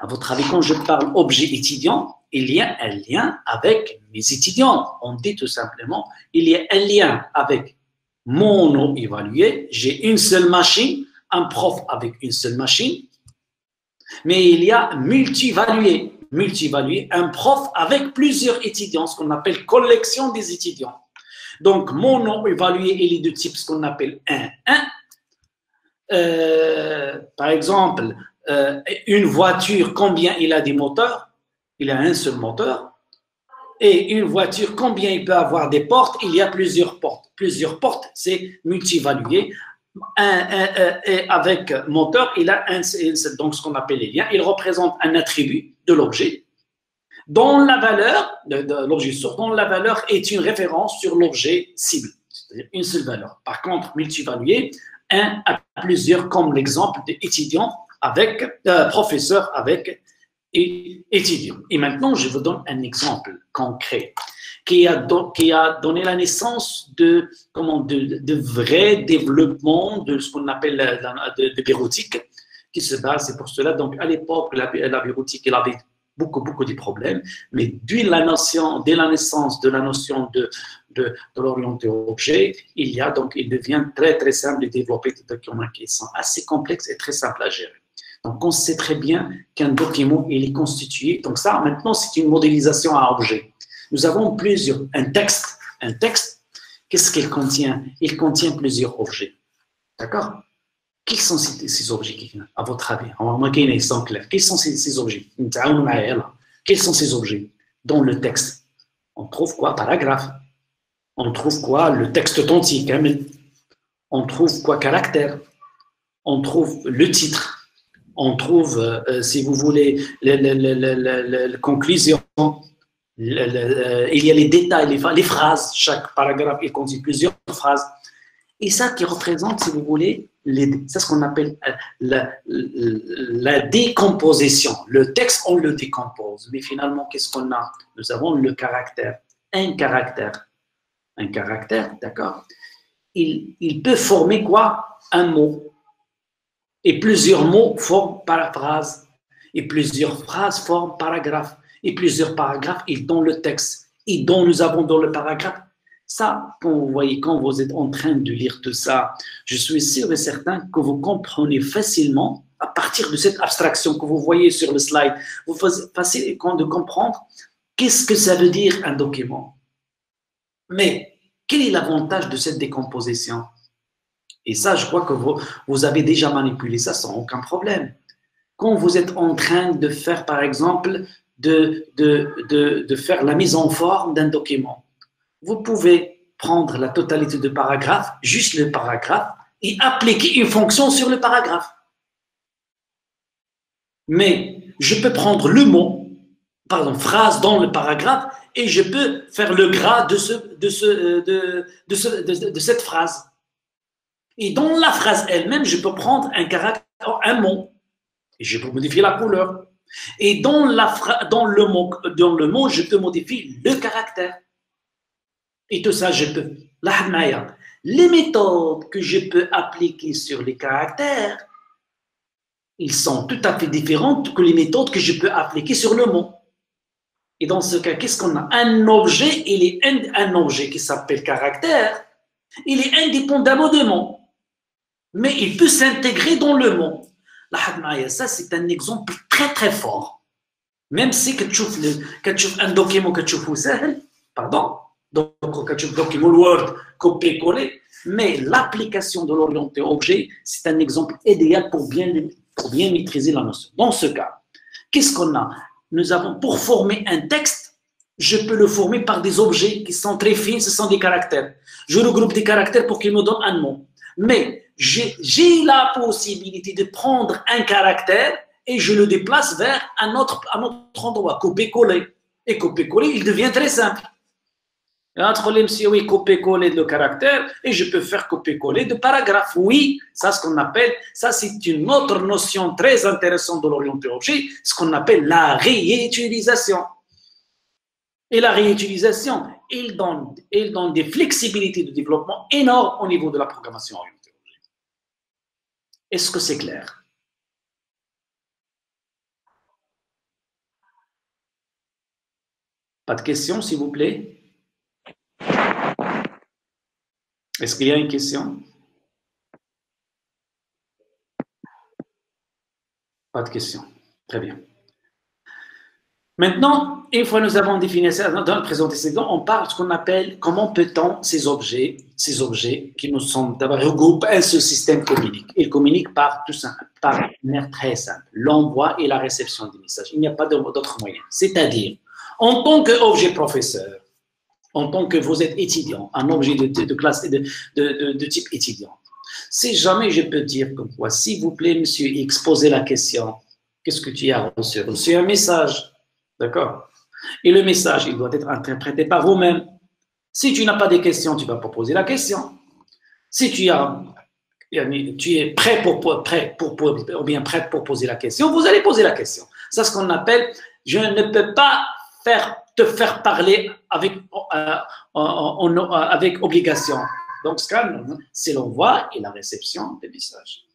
À votre avis, quand je parle objet étudiant, il y a un lien avec mes étudiants. On dit tout simplement, il y a un lien avec mono-évalué, j'ai une seule machine, un prof avec une seule machine, mais il y a multi-évalué, un prof avec plusieurs étudiants, ce qu'on appelle collection des étudiants. Donc, mono-évalué, il est de type ce qu'on appelle 1-1. Par exemple, une voiture, combien il a des moteurs? Il a un seul moteur. Et une voiture, combien il peut avoir des portes? Il y a plusieurs portes. Plusieurs portes, c'est multi-évalué. Et avec moteur, il a donc ce qu'on appelle les liens. Il représente un attribut de l'objet dont la valeur de l'objet source, dont la valeur est une référence sur l'objet cible, c'est-à-dire une seule valeur. Par contre, multi-évalué, un à plusieurs, comme l'exemple d'étudiants avec professeurs avec étudiants. Et maintenant, je vous donne un exemple concret qui a donné la naissance de vrai développement de ce qu'on appelle de bureautique, qui se base, c'est pour cela, donc à l'époque, la bureautique, elle avait beaucoup de problèmes, mais dès la naissance de la notion de l'orienté objet, il devient très simple de développer des documents qui sont assez complexes et très simples à gérer. Donc, on sait très bien qu'un document, il est constitué. Donc, ça, maintenant, c'est une modélisation à objet. Nous avons un texte, qu'est-ce qu'il contient? Il contient plusieurs objets. D'accord? Quels sont ces objets qui viennent, à votre avis? Ils sont clairs. Quels sont ces objets? Quels sont ces objets dans le texte? On trouve quoi? Paragraphe. On trouve quoi? Le texte authentique. On trouve quoi? Caractère. On trouve le titre. On trouve, si vous voulez, la conclusion. Il y a les détails, les phrases. Chaque paragraphe, il contient plusieurs phrases. Et ça qui représente, si vous voulez, c'est ce qu'on appelle la décomposition. Le texte, on le décompose. Mais finalement, qu'est-ce qu'on a? Nous avons le caractère. Un caractère, d'accord? Il peut former quoi? Un mot. Et plusieurs mots forment paraphrase. Et plusieurs phrases forment paragraphe. Et plusieurs paragraphes, ils donnent le texte. Et dont nous avons dans le paragraphe. Ça, quand vous êtes en train de lire tout ça, je suis sûr et certain que vous comprenez facilement, à partir de cette abstraction que vous voyez sur le slide, vous faites facile de comprendre qu'est-ce que ça veut dire un document. Mais quel est l'avantage de cette décomposition? Et ça, je crois que vous avez déjà manipulé ça sans aucun problème. Quand vous êtes en train de faire, par exemple, de faire la mise en forme d'un document, vous pouvez prendre la totalité de paragraphe, juste le paragraphe, et appliquer une fonction sur le paragraphe. Mais je peux prendre le mot, par exemple, phrase dans le paragraphe, et je peux faire le gras de cette phrase. Et dans la phrase elle-même, je peux prendre un caractère, un mot, et je peux modifier la couleur. Et dans le mot, je peux modifier le caractère. Et tout ça, je peux. Les méthodes que je peux appliquer sur les caractères, ils sont tout à fait différentes que les méthodes que je peux appliquer sur le mot. Et dans ce cas, qu'est-ce qu'on a? Un objet, un objet qui s'appelle caractère, il est indépendamment de mot. Mais il peut s'intégrer dans le mot. Ça, c'est un exemple très fort. Même si quand tu fais un document que tu fais, pardon, donc quand tu fais un document Word, copier-coller, mais l'application de l'orienté objet, c'est un exemple idéal pour bien maîtriser la notion. Dans ce cas, qu'est-ce qu'on a? Nous avons, pour former un texte, je peux le former par des objets qui sont très fins, ce sont des caractères. Je regroupe des caractères pour qu'ils me donnent un mot. Mais j'ai la possibilité de prendre un caractère et je le déplace vers un autre endroit, copier-coller. Et copier-coller, il devient très simple. Entre les messieurs, oui, copier-coller le caractère et je peux faire copier-coller de paragraphe. Oui, ça, ce qu'on appelle, ça, c'est une autre notion très intéressante de l'orienté objet, ce qu'on appelle la réutilisation. Et la réutilisation, il donne des flexibilités de développement énormes au niveau de la programmation orientée objet. Est-ce que c'est clair? Pas de questions, s'il vous plaît? Est-ce qu'il y a une question? Pas de question. Très bien. Maintenant, une fois nous avons défini ça, dans le présent précédent, on parle de ce qu'on appelle comment peut-on ces objets qui nous sont d'abord regroupés, un seul système communique. Ils communiquent par une manière très simple, l'envoi et la réception des messages. Il n'y a pas d'autre moyen. C'est-à-dire, en tant qu'objet professeur, en tant que vous êtes étudiant, un objet de classe de type étudiant, si jamais je peux dire comme quoi, s'il vous plaît, monsieur X, posez la question, qu'est-ce que tu as reçu? Reçu un message, d'accord? Et le message, il doit être interprété par vous-même. Si tu n'as pas de questions, tu ne vas pas poser la question. Si tu es prêt ou bien prête pour poser la question, vous allez poser la question. C'est ce qu'on appelle, je ne peux pas te faire parler avec obligation. Donc, c'est l'envoi et la réception des messages.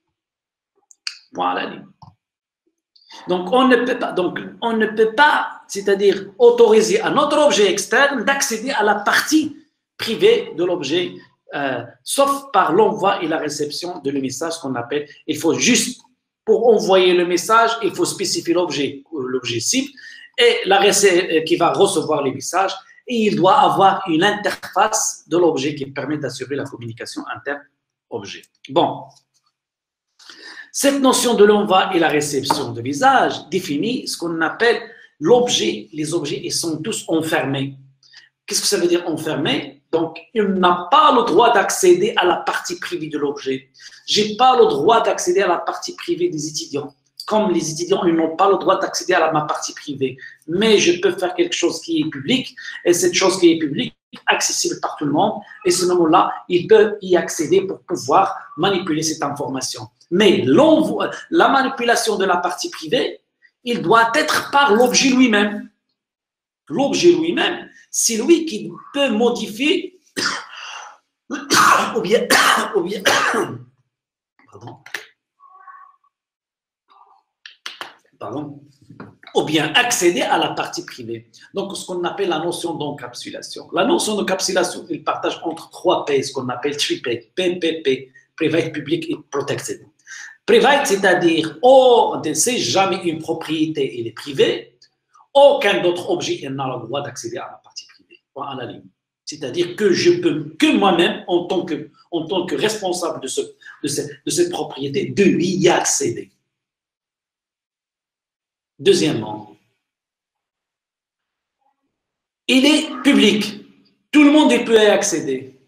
Voilà. Donc, on ne peut pas, c'est-à-dire autoriser à notre objet externe d'accéder à la partie privée de l'objet, sauf par l'envoi et la réception de le message qu'on appelle. Il faut juste, pour envoyer le message, il faut spécifier l'objet cible et qui va recevoir les messages. Et il doit avoir une interface de l'objet qui permet d'assurer la communication inter-objet. Bon. Cette notion de l'envoi et la réception de message définit ce qu'on appelle l'objet. Les objets, ils sont tous enfermés. Qu'est-ce que ça veut dire enfermé? Donc, il n'a pas le droit d'accéder à la partie privée de l'objet. Je n'ai pas le droit d'accéder à la partie privée des étudiants. Comme les étudiants, ils n'ont pas le droit d'accéder à ma partie privée. Mais je peux faire quelque chose qui est public, et cette chose qui est publique, accessible par tout le monde, et ce moment-là, ils peuvent y accéder pour pouvoir manipuler cette information. Mais la manipulation de la partie privée, il doit être par l'objet lui-même. L'objet lui-même, c'est lui qui peut modifier ou bien ou bien accéder à la partie privée. Donc, ce qu'on appelle la notion d'encapsulation. La notion d'encapsulation, il partage entre 3 P, ce qu'on appelle 3 P, PPP, Private, Public et Protected. Private, c'est-à-dire, c'est jamais une propriété, elle est privée, aucun autre objet n'a le droit d'accéder à la partie privée, à la ligne. C'est-à-dire que je peux, que moi-même, en tant que responsable de cette propriété, de y accéder. Deuxièmement, il est public. Tout le monde peut y accéder.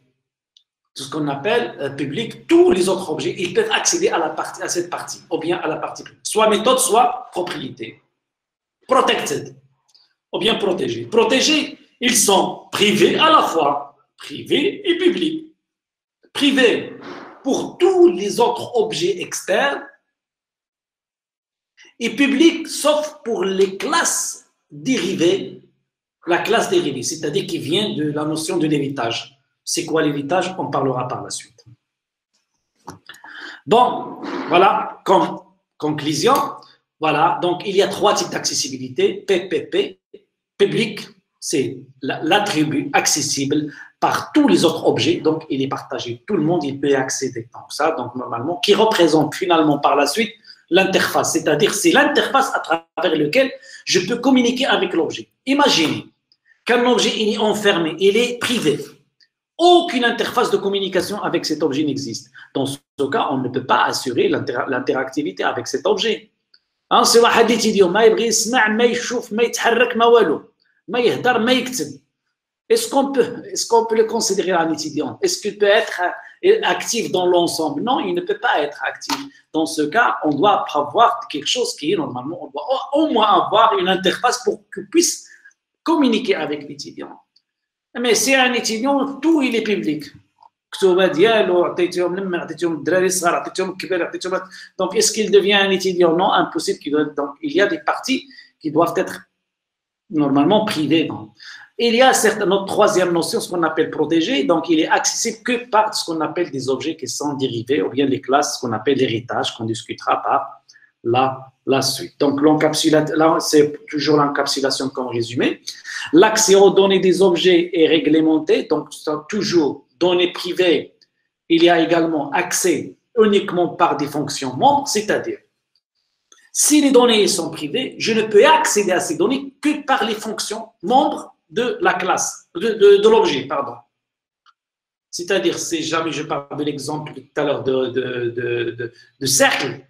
C'est ce qu'on appelle public. Tous les autres objets, ils peuvent accéder à cette partie, ou bien à la partie privée. Soit méthode, soit propriété. Protected, ou bien protégé. Protégés, ils sont privés à la fois, privés et publics. Privés pour tous les autres objets externes et publics sauf pour les classes dérivées, la classe dérivée, c'est-à-dire qui vient de la notion de l'héritage. C'est quoi l'héritage? On parlera par la suite. Bon, voilà, comme conclusion, voilà, donc il y a 3 types d'accessibilité, PPP, public, c'est l'attribut accessible par tous les autres objets, donc il est partagé, tout le monde il peut y accéder. Donc ça, donc normalement, qui représente finalement par la suite l'interface, c'est-à-dire c'est l'interface à travers laquelle je peux communiquer avec l'objet. Imaginez qu'un objet il est enfermé, il est privé. Aucune interface de communication avec cet objet n'existe. Dans ce cas, on ne peut pas assurer l'interactivité avec cet objet. Si واحد يتيديو ما يبغي يسمع ما يشوف ما يتحرك ما والو ما يهدر ما يكتب. Est-ce qu'on peut le considérer un étudiant? Est-ce qu'il peut être actif dans l'ensemble? Non, il ne peut pas être actif. Dans ce cas, on doit avoir quelque chose qui est normalement, on doit au moins avoir une interface pour qu'il puisse communiquer avec l'étudiant. Mais si un étudiant, tout il est public. Donc, est-ce qu'il devient un étudiant? Non, impossible. Donc, il y a des parties qui doivent être normalement privées. Non? Il y a notre troisième notion, ce qu'on appelle protégé. Donc, il est accessible que par ce qu'on appelle des objets qui sont dérivés ou bien les classes, ce qu'on appelle l'héritage, qu'on discutera par la suite. Donc, l'encapsulation, là, c'est toujours l'encapsulation comme résumé. L'accès aux données des objets est réglementé. Donc, toujours données privées. Il y a également accès uniquement par des fonctions membres, c'est-à-dire, si les données sont privées, je ne peux accéder à ces données que par les fonctions membres de la classe, de l'objet, pardon. C'est-à-dire, si jamais je parle de l'exemple tout à l'heure de cercle,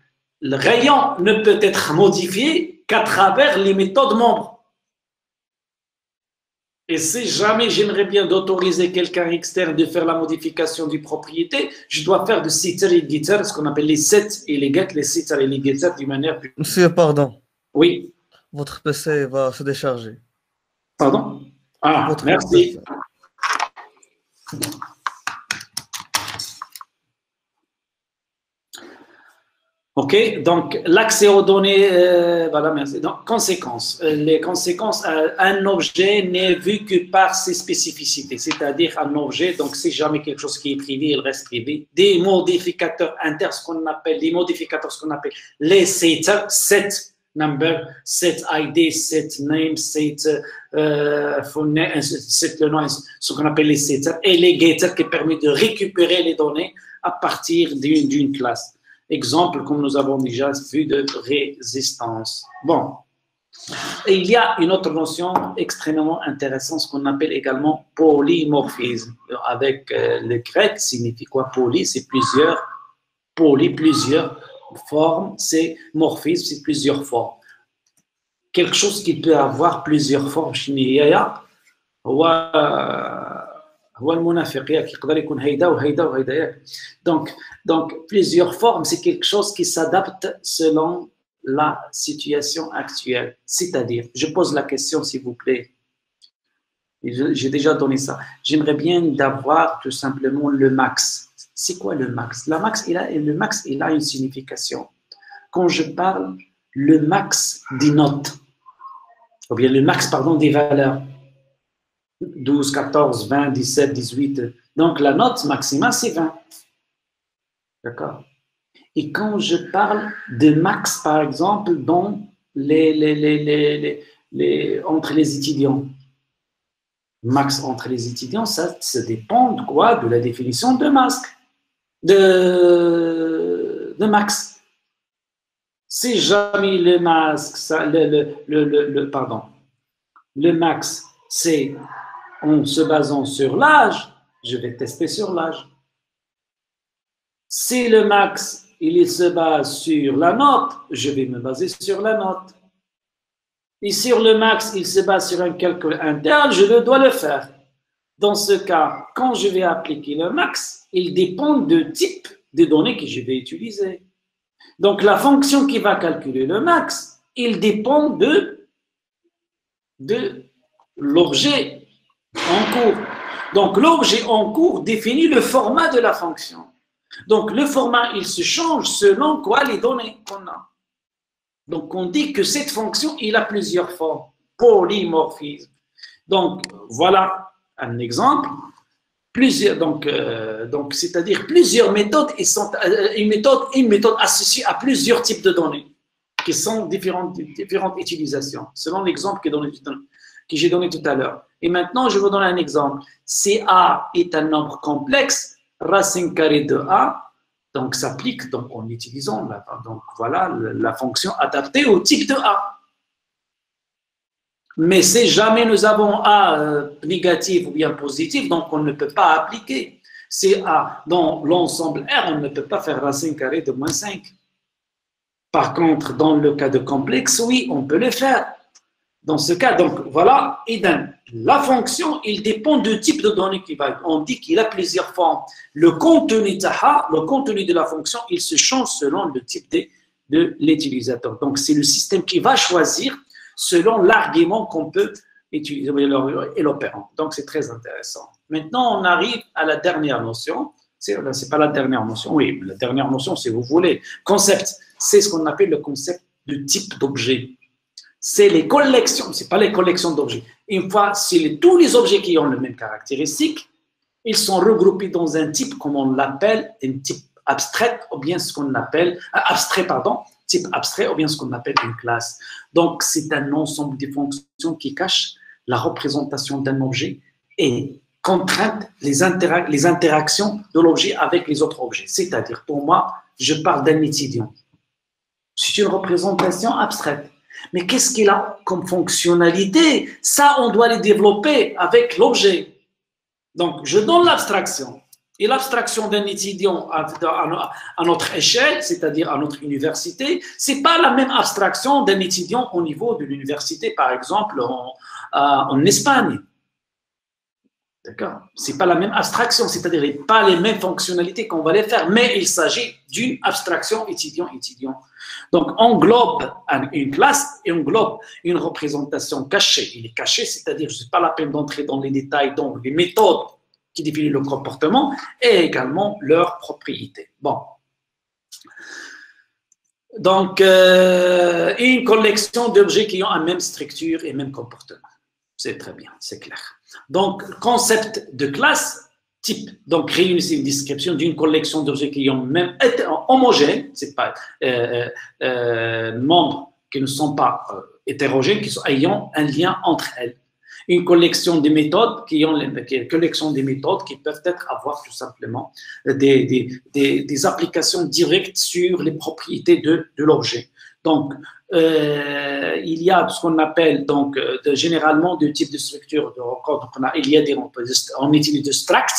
le rayon ne peut être modifié qu'à travers les méthodes membres. Et si jamais j'aimerais bien d'autoriser quelqu'un externe de faire la modification du propriété, je dois faire de setter et getter, ce qu'on appelle les set et les get, les setter et les getter d'une manière plus... Monsieur, pardon. Oui. Votre PC va se décharger. Pardon? Ah, merci. OK, donc l'accès aux données, voilà, merci. Donc, conséquences. Les conséquences, un objet n'est vu que par ses spécificités, c'est-à-dire un objet, donc c'est jamais quelque chose qui est privé, il reste privé. Des modificateurs internes, ce qu'on appelle les modificateurs, ce qu'on appelle les setters, set number, set ID, set name, set phone, set le nom, ce qu'on appelle les setters, et les getters qui permettent de récupérer les données à partir d'une classe. Exemple, comme nous avons déjà vu, de résistance. Bon. Et il y a une autre notion extrêmement intéressante, ce qu'on appelle également polymorphisme. Avec le grec, signifie quoi? Poly, c'est plusieurs. Poly, plusieurs formes. C'est morphisme, c'est plusieurs formes. Quelque chose qui peut avoir plusieurs formes. Donc, plusieurs formes, c'est quelque chose qui s'adapte selon la situation actuelle. C'est-à-dire, je pose la question, s'il vous plaît. J'ai déjà donné ça. J'aimerais bien d'avoir tout simplement le max. C'est quoi le max? Le max, il a une signification. Quand je parle le max des notes, ou bien le max, pardon, des valeurs, 12, 14, 20, 17, 18. Donc, la note maximale, c'est 20. D'accord? Et quand je parle de max, par exemple, dans entre les étudiants, max entre les étudiants, ça dépend de quoi? De la définition de masque, de max. Si jamais le masque, le max, c'est en se basant sur l'âge, je vais tester sur l'âge. Si le max, il se base sur la note, je vais me baser sur la note. Et sur le max, il se base sur un calcul interne, je dois le faire. Dans ce cas, quand je vais appliquer le max, il dépend du type de données que je vais utiliser. Donc, la fonction qui va calculer le max, il dépend de l'objet en cours. Donc, l'objet en cours définit le format de la fonction. Donc, le format, il se change selon quoi les données qu'on a. Donc, on dit que cette fonction, il a plusieurs formes. Polymorphisme. Donc, voilà un exemple. Donc, c'est-à-dire plusieurs méthodes, une méthode associée à plusieurs types de données qui sont différentes utilisations, selon l'exemple que j'ai donné tout à l'heure. Et maintenant, je vous donne un exemple. Si A est un nombre complexe, racine carrée de A, donc s'applique en utilisant la fonction adaptée au type de A. Mais si jamais nous avons A négatif ou bien positif, donc on ne peut pas appliquer. Si A dans l'ensemble R, on ne peut pas faire racine carrée de moins 5. Par contre, dans le cas de complexe, oui, on peut le faire. Dans ce cas, donc voilà, la fonction, il dépend du type de données qui va. On dit qu'il a plusieurs formes. Le contenu de la fonction, il se change selon le type de l'utilisateur. Donc, c'est le système qui va choisir selon l'argument qu'on peut utiliser et l'opérant. Donc, c'est très intéressant. Maintenant, on arrive à la dernière notion. C'est pas la dernière notion. Oui, la dernière notion, si vous voulez. Concept, c'est ce qu'on appelle le concept de type d'objet. C'est les collections, c'est pas les collections d'objets. Une fois, c'est tous les objets qui ont les mêmes caractéristiques, ils sont regroupés dans un type, comme on l'appelle, un type abstrait, ou bien ce qu'on appelle, type abstrait, ou bien ce qu'on appelle une classe. Donc, c'est un ensemble de fonctions qui cachent la représentation d'un objet et contrainte les interactions de l'objet avec les autres objets. C'est-à-dire, pour moi, je parle d'un étudiant. C'est une représentation abstraite. Mais qu'est-ce qu'il a comme fonctionnalité? Ça, on doit les développer avec l'objet. Donc, je donne l'abstraction. Et l'abstraction d'un étudiant à notre échelle, c'est-à-dire à notre université, ce n'est pas la même abstraction d'un étudiant au niveau de l'université, par exemple, en Espagne. D'accord? Ce n'est pas la même abstraction, c'est-à-dire pas les mêmes fonctionnalités qu'on va les faire, mais il s'agit d'une abstraction étudiant-étudiant. Donc, on englobe une classe et on englobe une représentation cachée. Il est caché, c'est-à-dire, ce n'est pas la peine d'entrer dans les détails, dans les méthodes qui définissent le comportement et également leurs propriétés. Bon. Donc, une collection d'objets qui ont la même structure et même comportement. C'est très bien, c'est clair. Donc, concept de classe, type, donc réunissez une description d'une collection d'objets qui ont même été homogènes, c'est pas membre qui ne sont pas hétérogènes, qui sont ayant un lien entre elles. Une collection de méthodes qui peuvent avoir tout simplement des applications directes sur les propriétés de l'objet. Donc, il y a ce qu'on appelle donc généralement deux types de structures de record. Donc, on utilise de struct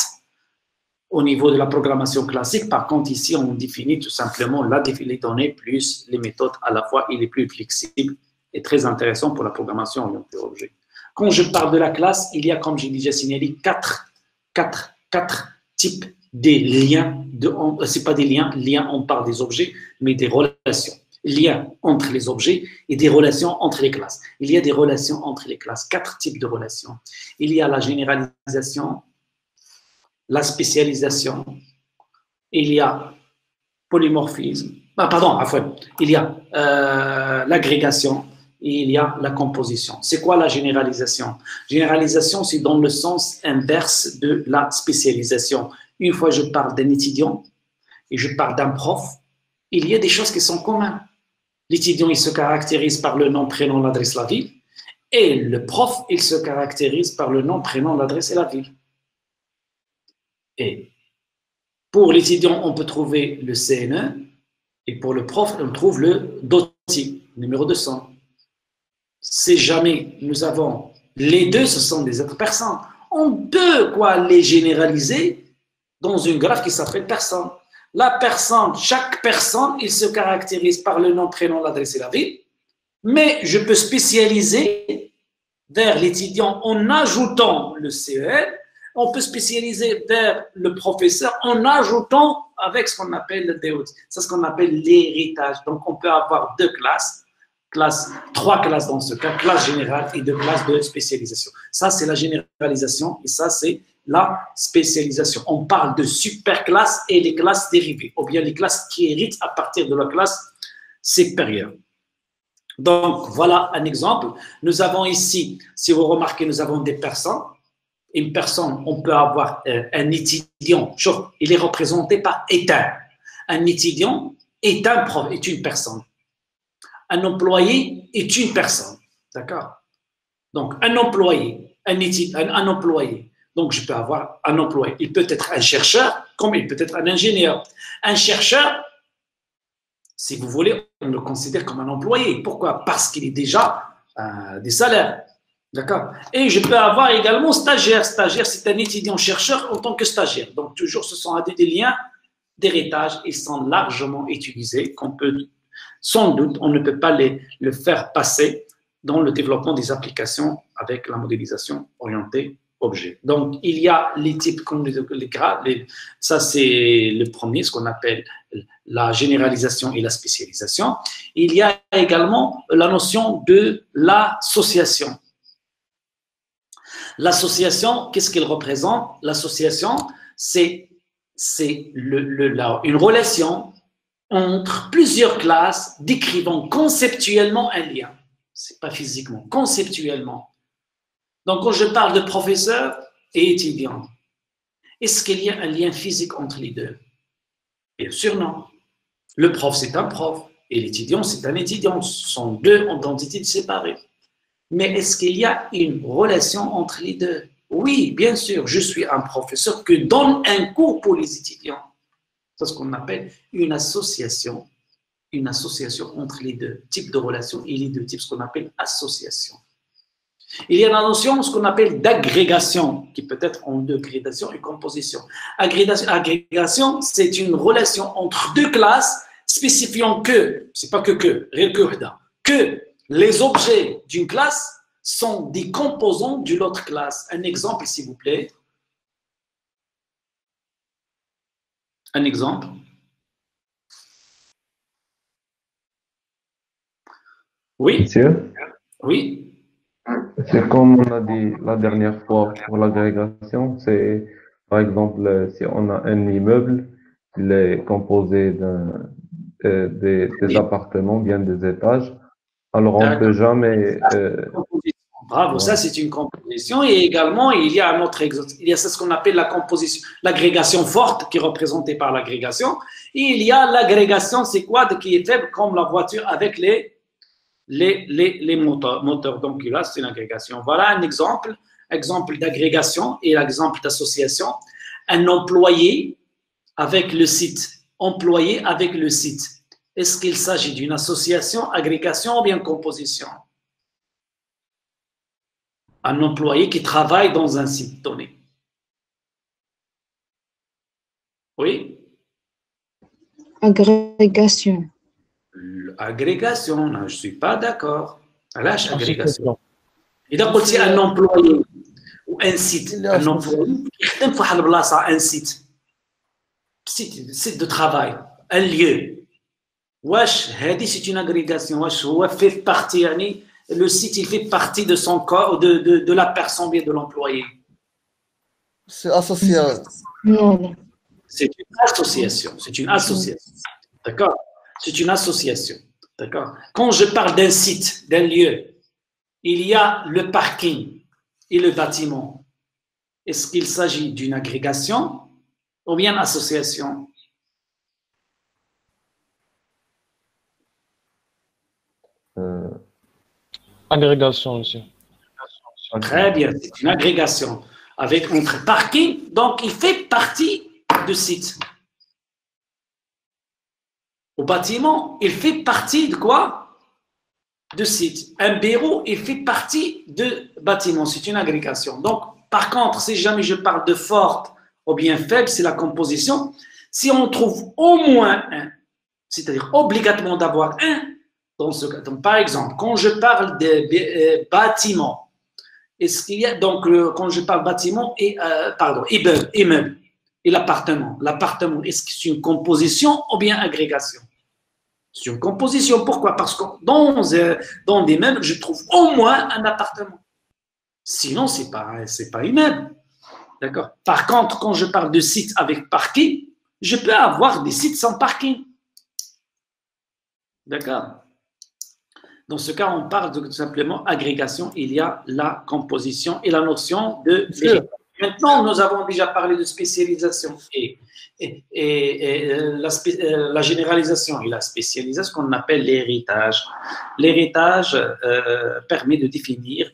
au niveau de la programmation classique. Par contre, ici, on définit tout simplement les données plus les méthodes à la fois. Il est plus flexible et très intéressant pour la programmation orientée objet. Quand je parle de la classe, il y a, comme j'ai déjà signalé, quatre types de liens. Ce n'est pas des liens, on parle des objets, mais des relations. Liens entre les objets et des relations entre les classes. Il y a des relations entre les classes, 4 types de relations. Il y a la généralisation, la spécialisation, il y a polymorphisme, il y a l'agrégation, et il y a la composition. C'est quoi la généralisation? Généralisation, c'est dans le sens inverse de la spécialisation. Une fois je parle d'un étudiant et je parle d'un prof, il y a des choses qui sont communes. L'étudiant, il se caractérise par le nom, prénom, l'adresse, la ville, et le prof, il se caractérise par le nom, prénom, l'adresse et la ville. Et pour l'étudiant, on peut trouver le CNE, et pour le prof, on trouve le DOTI, numéro 200. Si jamais nous avons les deux, ce sont des êtres personnes. On peut les généraliser dans une graphe qui s'appelle personne. La personne, chaque personne, il se caractérise par le nom, prénom, l'adresse et la ville, mais je peux spécialiser vers l'étudiant en ajoutant le CEL, on peut spécialiser vers le professeur en ajoutant avec ce qu'on appelle le DOT. C'est ce qu'on appelle l'héritage. Donc, on peut avoir deux classes. 3 classes dans ce cas, classe générale et 2 classes de spécialisation. Ça, c'est la généralisation et ça, c'est la spécialisation. On parle de superclasses et les classes dérivées, ou bien les classes qui héritent à partir de la classe supérieure. Donc, voilà un exemple. Nous avons ici, si vous remarquez, nous avons des personnes. Une personne, on peut avoir un étudiant, il est représenté par état. Un étudiant est un prof, est une personne. Un employé est une personne, d'accord? Donc, un employé, un employé. Donc, je peux avoir un employé. Il peut être un chercheur, comme il peut être un ingénieur. Un chercheur, si vous voulez, on le considère comme un employé. Pourquoi? Parce qu'il est déjà des salaires, d'accord? Et je peux avoir également stagiaire. Stagiaire, c'est un étudiant-chercheur en tant que stagiaire. Donc, toujours, ce sont des liens d'héritage. Ils sont largement utilisés, qu'on peut... Sans doute, on ne peut pas le faire passer dans le développement des applications avec la modélisation orientée objet. Donc, il y a les types comme les grades. Ça, c'est le premier, ce qu'on appelle la généralisation et la spécialisation. Il y a également la notion de l'association. L'association, qu'est-ce qu'elle représente? L'association, c'est une relation entre plusieurs classes décrivant conceptuellement un lien. Ce n'est pas physiquement, conceptuellement. Donc, quand je parle de professeur et étudiant, est-ce qu'il y a un lien physique entre les deux? Bien sûr, non. Le prof, c'est un prof et l'étudiant, c'est un étudiant. Ce sont deux entités séparées. Mais est-ce qu'il y a une relation entre les deux? Oui, bien sûr, je suis un professeur qui donne un cours pour les étudiants. C'est ce qu'on appelle une association entre les deux types de relations et les deux types, ce qu'on appelle association. Il y a la notion, ce qu'on appelle d'agrégation, qui peut être en deux, gradation et composition. Agrégation, c'est une relation entre deux classes spécifiant c'est pas que les objets d'une classe sont des composants d'une autre classe. Un exemple, s'il vous plaît. Un exemple. Oui. Monsieur, Oui. c'est comme on a dit la dernière fois pour l'agrégation, c'est par exemple si on a un immeuble, il est composé des appartements, bien des étages, alors on ne peut jamais... Bravo, ouais. Ça c'est une composition. Et également, il y a un autre exemple. Il y a ce qu'on appelle la composition, l'agrégation forte qui est représentée par l'agrégation. Et il y a l'agrégation, c'est quoi? Qui est faible, comme la voiture avec les les moteurs. Donc là, c'est une agrégation. Voilà un exemple d'agrégation et l'exemple d'association. Un employé avec le site. Employé avec le site. Est-ce qu'il s'agit d'une association, agrégation ou bien composition? Un employé qui travaille dans un site donné. Oui? Agrégation. Agrégation, non, je ne suis pas d'accord. Lâche agrégation. Il a dit un employé ou un site. Un employé qui un site. Site de travail. Un lieu. Wesh, c'est une agrégation. Wesh, fait partie, le site, il fait partie de son corps, de la personne, bien de l'employé. C'est associé. Non. C'est une association. C'est une association. D'accord? C'est une association. D'accord? Quand je parle d'un site, d'un lieu, il y a le parking et le bâtiment. Est-ce qu'il s'agit d'une agrégation ou bien association? Agrégation aussi. Très bien, c'est une agrégation. Avec entre parking, donc il fait partie du site. Au bâtiment, il fait partie de quoi? De site. Un bureau, il fait partie de bâtiment. C'est une agrégation. Donc, par contre, si jamais je parle de forte ou bien faible, c'est la composition. Si on trouve au moins un, c'est-à-dire obligatoirement d'avoir un, dans ce cas. Donc, par exemple, quand je parle de bâtiment, est-ce qu'il y a, donc, quand je parle bâtiment et, immeuble et l'appartement. L'appartement, est-ce que c'est une composition ou bien agrégation? C'est une composition. Pourquoi? Parce que dans des meubles, je trouve au moins un appartement. Sinon, c'est pas immeuble. D'accord? Par contre, quand je parle de site avec parking, je peux avoir des sites sans parking. D'accord? Dans ce cas, on parle de tout simplement agrégation. Il y a la composition et la notion de vérité. Maintenant, nous avons déjà parlé de spécialisation et la généralisation et la spécialisation, qu'on appelle l'héritage. L'héritage permet de définir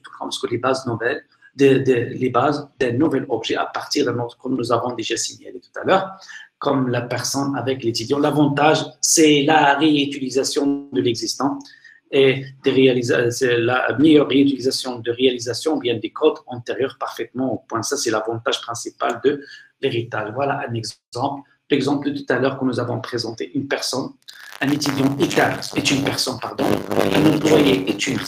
les bases nouvelles, les bases d'un nouvel objet à partir de notre, comme nous avons déjà signalé tout à l'heure, comme la personne avec l'étudiant. L'avantage, c'est la réutilisation de l'existant. Et c'est la meilleure réutilisation de réalisation bien des codes antérieurs parfaitement au point. Ça, c'est l'avantage principal de l'héritage. Voilà un exemple. L'exemple de tout à l'heure que nous avons présenté. Une personne, un étudiant est une personne, pardon. Un employé est une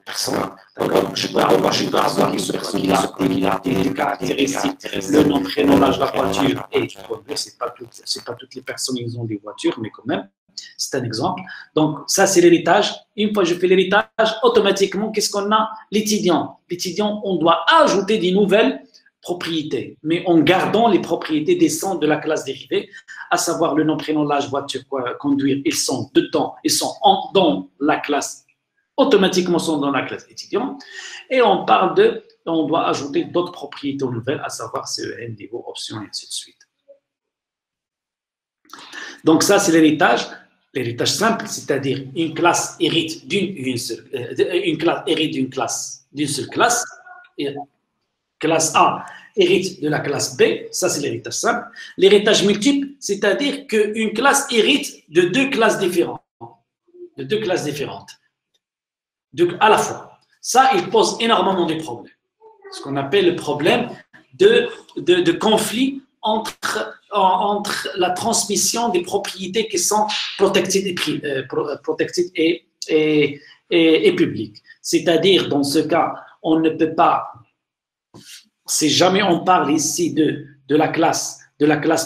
personne. D'accord? Je peux avoir une personne qui a des caractéristiques, le nom, prénom, l'âge, la voiture. Et c'est pas toutes les personnes qui ont des voitures, mais quand même. C'est un exemple. Donc, ça, c'est l'héritage. Une fois que je fais l'héritage, automatiquement, qu'est-ce qu'on a? L'étudiant. L'étudiant, on doit ajouter des nouvelles propriétés, mais en gardant les propriétés descendant de la classe dérivée, à savoir le nom, prénom, l'âge, voiture, conduire. Ils sont dedans, ils sont dans la classe, automatiquement sont dans la classe étudiant. Et on doit ajouter d'autres propriétés nouvelles, à savoir CEN, niveau, option, et ainsi de suite. Donc, ça, c'est l'héritage. L'héritage simple, c'est-à-dire une classe hérite d'une seule classe. Et classe A hérite de la classe B, ça c'est l'héritage simple. L'héritage multiple, c'est-à-dire qu'une classe hérite de deux classes différentes. À la fois. Ça, il pose énormément de problèmes. Ce qu'on appelle le problème de conflit entre la transmission des propriétés qui sont protected et publiques. C'est-à-dire, dans ce cas, on ne peut pas, si jamais on parle ici de la classe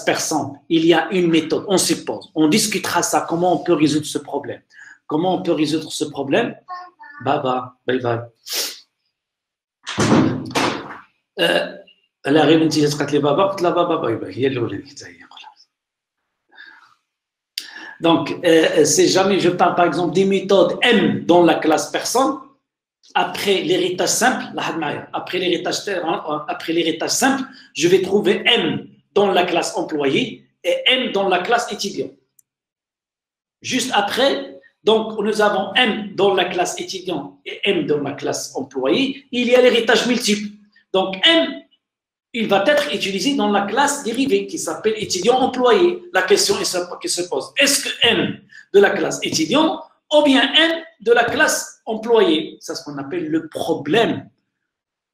personne, il y a une méthode, on suppose, on discutera ça, comment on peut résoudre ce problème. Comment on peut résoudre ce problème? Bye bye. La réalité, c'est que donc, si jamais je parle par exemple des méthodes M dans la classe personne, après l'héritage simple, après l'héritage simple, je vais trouver M dans la classe employé et M dans la classe étudiant. Juste après, Donc, nous avons M dans la classe étudiant et M dans la classe employé. Il y a l'héritage multiple. Donc, M, il va être utilisé dans la classe dérivée qui s'appelle étudiant-employé. La question qui se pose, est-ce que M de la classe étudiant ou bien M de la classe employé? C'est ce qu'on appelle le problème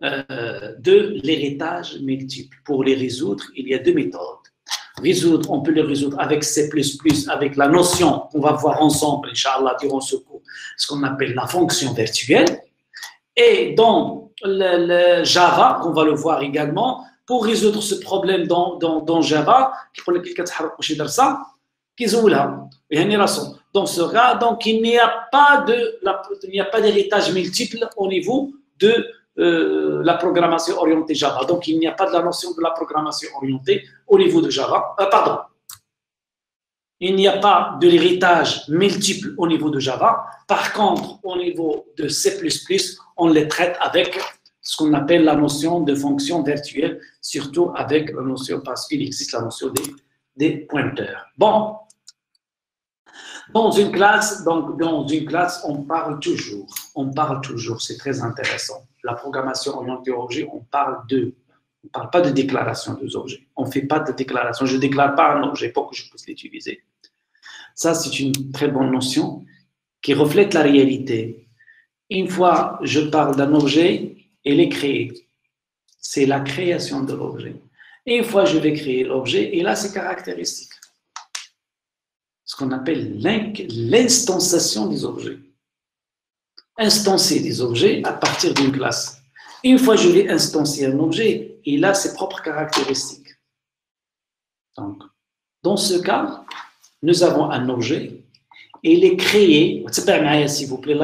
de l'héritage multiple. Pour les résoudre, il y a deux méthodes. On peut le résoudre avec C++, avec la notion qu'on va voir ensemble, Inch'Allah, durant ce cours, ce qu'on appelle la fonction virtuelle. Et dans le Java, qu'on va le voir également, pour résoudre ce problème dans Java, dans ce cas, donc il n'y a pas d'héritage multiple au niveau de la programmation orientée Java. Donc, il n'y a pas de la notion de la programmation orientée au niveau de Java. Pardon. Il n'y a pas de l'héritage multiple au niveau de Java. Par contre, au niveau de C++, on les traite avec ce qu'on appelle la notion de fonction virtuelle, surtout avec la notion, parce qu'il existe la notion des pointeurs. Bon. Dans une classe, on parle toujours, c'est très intéressant. La programmation orientée objet, on parle pas de déclaration des objets. On ne fait pas de déclaration. Je ne déclare pas un objet pour que je puisse l'utiliser. Ça, c'est une très bonne notion qui reflète la réalité. Une fois je parle d'un objet, il est créé. C'est la création de l'objet. Une fois je vais créer l'objet, il a ses caractéristiques. Ce qu'on appelle l'instanciation des objets. Instancier des objets à partir d'une classe. Une fois que je vais instancier un objet, il a ses propres caractéristiques. Donc, dans ce cas, nous avons un objet et il est créé, s'il vous plaît,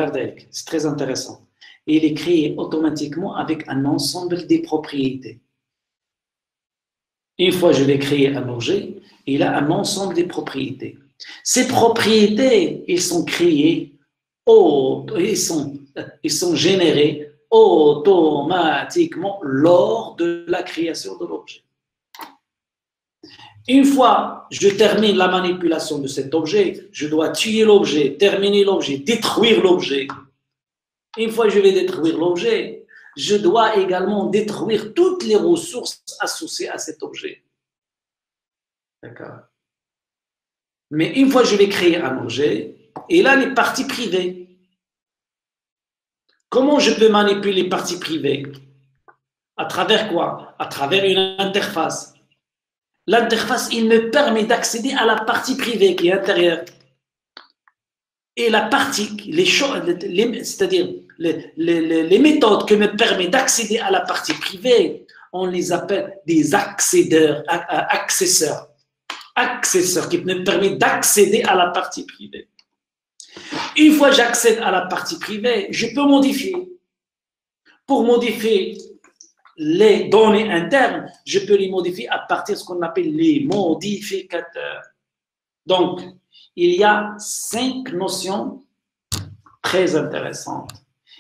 c'est très intéressant. Il est créé automatiquement avec un ensemble des propriétés. Une fois que je vais créer un objet, il a un ensemble des propriétés. Ces propriétés, ils sont créés, ils sont générés automatiquement lors de la création de l'objet. Une fois que je termine la manipulation de cet objet, je dois tuer l'objet, terminer l'objet, détruire l'objet. Une fois que je vais détruire l'objet, je dois également détruire toutes les ressources associées à cet objet. D'accord? Mais une fois que je vais créer un objet, et là, les parties privées. Comment je peux manipuler les parties privées? À travers quoi? À travers une interface. L'interface, il me permet d'accéder à la partie privée qui est intérieure. Et la partie, c'est-à-dire les méthodes qui me permettent d'accéder à la partie privée, on les appelle des accesseurs qui me permettent d'accéder à la partie privée. Une fois que j'accède à la partie privée, je peux modifier. Pour modifier les données internes, je peux les modifier à partir de ce qu'on appelle les modificateurs. Donc, il y a 5 notions très intéressantes.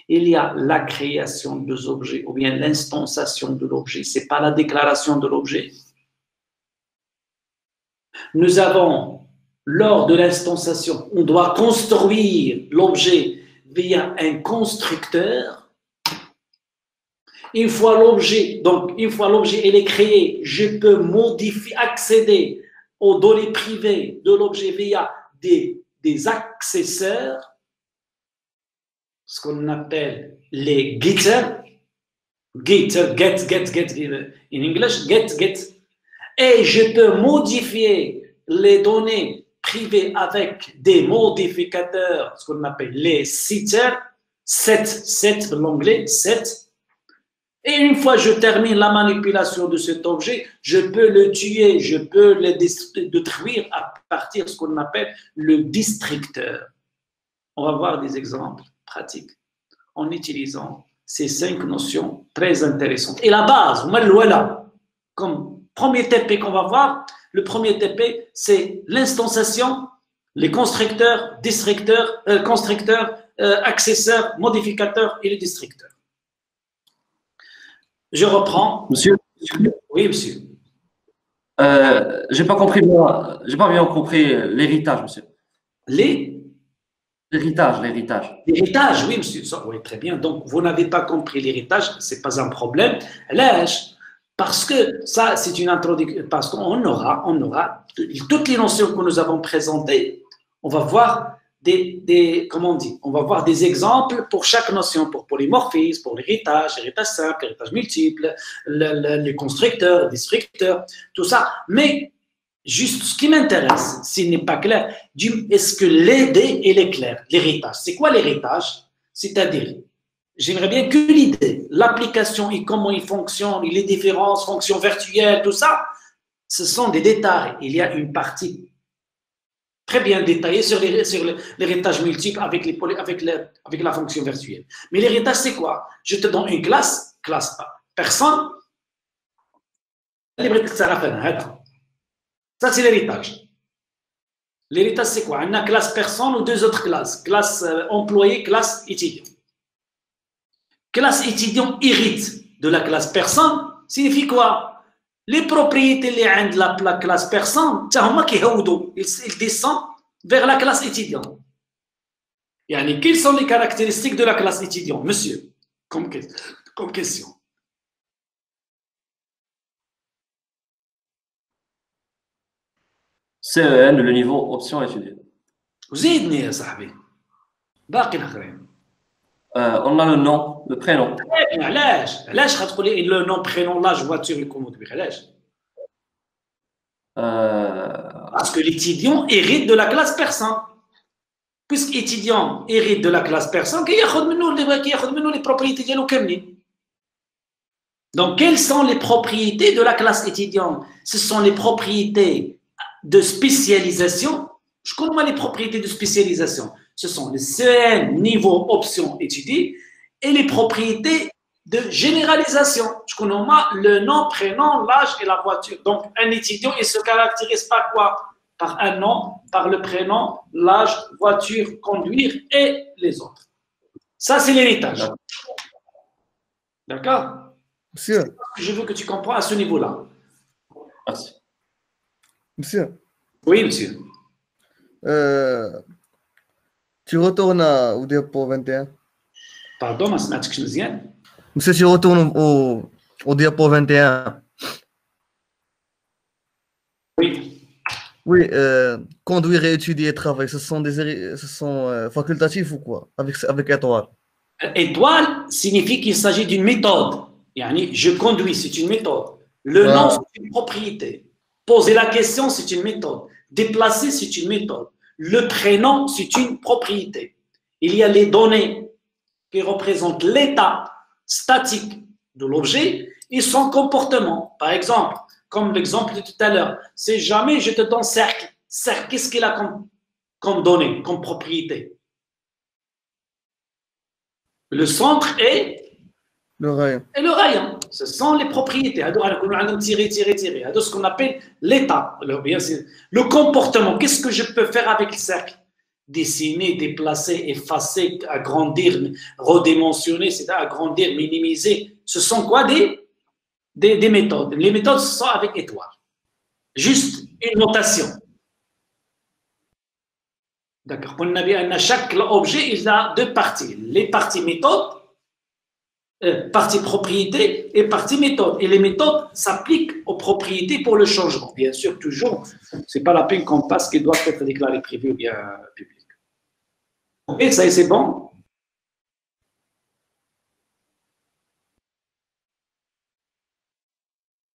Il y a la création des objets ou bien l'instanciation de l'objet. Ce n'est pas la déclaration de l'objet. Nous avons, lors de l'instanciation, on doit construire l'objet via un constructeur. Une fois l'objet est créé, je peux modifier, accéder aux données privées de l'objet via des accesseurs, ce qu'on appelle les getters. Getter, get, in English, get. Et je peux modifier les données privées avec des modificateurs, ce qu'on appelle les setters, set de l'anglais, set. Et une fois que je termine la manipulation de cet objet, je peux le tuer, je peux le détruire à partir de ce qu'on appelle le destructeur. On va voir des exemples pratiques en utilisant ces 5 notions très intéressantes. Et la base, comme premier TP qu'on va voir, le premier TP, c'est l'instanciation, les constructeurs, destructeurs, accesseurs, modificateurs et les destructeurs. Je reprends. Monsieur? Oui, monsieur. J'ai pas bien compris l'héritage, monsieur. L'héritage, l'héritage. L'héritage, oui, monsieur. Oui, très bien. Donc, vous n'avez pas compris l'héritage, ce n'est pas un problème. L'âge, parce que ça, c'est une introduction, parce qu'on aura toutes les notions que nous avons présentées, on va voir comment on dit, on va voir des exemples pour chaque notion, pour polymorphisme, pour l'héritage simple, l'héritage multiple, les constructeurs, les destructeurs, tout ça. Mais juste ce qui m'intéresse, s'il n'est pas clair, est-ce que l'idée, elle est claire? L'héritage, c'est quoi l'héritage? C'est-à-dire, j'aimerais bien que l'idée, l'application et comment il fonctionne, les différences, fonctions virtuelles, tout ça, ce sont des détails. Il y a une partie très bien détaillée sur l'héritage multiple avec la fonction virtuelle. Mais l'héritage, c'est quoi? Je te donne une classe personne. Ça, c'est l'héritage. L'héritage, c'est quoi? Une classe personne ou deux autres classes. Classe employé, classe étudiant. Classe étudiant hérite de la classe personne, signifie quoi? Les propriétés de la classe personne, ils descendent vers la classe étudiant. Quelles sont les caractéristiques de la classe étudiant, monsieur? Comme question. CEN, le niveau option étudiée. وزيدني يا صاحبي باقي الاخرين. On a le nom, le prénom. علاش خاطر لي le nom prénom l'âge voiture le conduire علاش parce que l'étudiant hérite de la classe personne. Puisque l'étudiant hérite de la classe personne, كياخذ منه les propriétés ديالو كاملين. Donc quelles sont les propriétés de la classe étudiant? Ce sont les propriétés de spécialisation. Je connais les propriétés de spécialisation. Ce sont les CN niveau option étudiée et les propriétés de généralisation. Je connais le nom, prénom, l'âge et la voiture. Donc, un étudiant, il se caractérise par quoi? Par un nom, par le prénom, l'âge, voiture, conduire et les autres. Ça, c'est l'héritage. D'accord? Monsieur. Je veux que tu comprennes à ce niveau-là. Merci. Monsieur. Oui, monsieur. Tu retournes au diapo 21. Pardon, ma semaine mزيان. Monsieur, tu retournes au diapo 21. Oui. Oui, conduire et étudier et travailler, ce sont facultatifs ou quoi? Avec étoile. Étoile signifie qu'il s'agit d'une méthode. Je conduis, c'est une méthode. Le nom, c'est une propriété. Poser la question, c'est une méthode. Déplacer, c'est une méthode. Le prénom, c'est une propriété. Il y a les données qui représentent l'état statique de l'objet et son comportement. Par exemple, comme l'exemple de tout à l'heure, c'est jamais je te donne cercle. Cercle, qu'est-ce qu'il a comme données, comme propriété? Le centre et le rayon. Et le rayon, ce sont les propriétés. C'est ce qu'on appelle l'état. Le comportement, qu'est-ce que je peux faire avec le cercle? Dessiner, déplacer, effacer, agrandir, redimensionner, c'est-à-dire agrandir, minimiser. Ce sont quoi? Des méthodes. Les méthodes sont avec étoile. Juste une notation. D'accord. Chaque objet, il a deux parties. Les parties méthodes, partie propriété et partie méthode. Et les méthodes s'appliquent aux propriétés pour le changement. Bien sûr, toujours, ce n'est pas la peine qu'on passe qui doit être déclaré privé ou bien public. Ok, ça y est, c'est bon?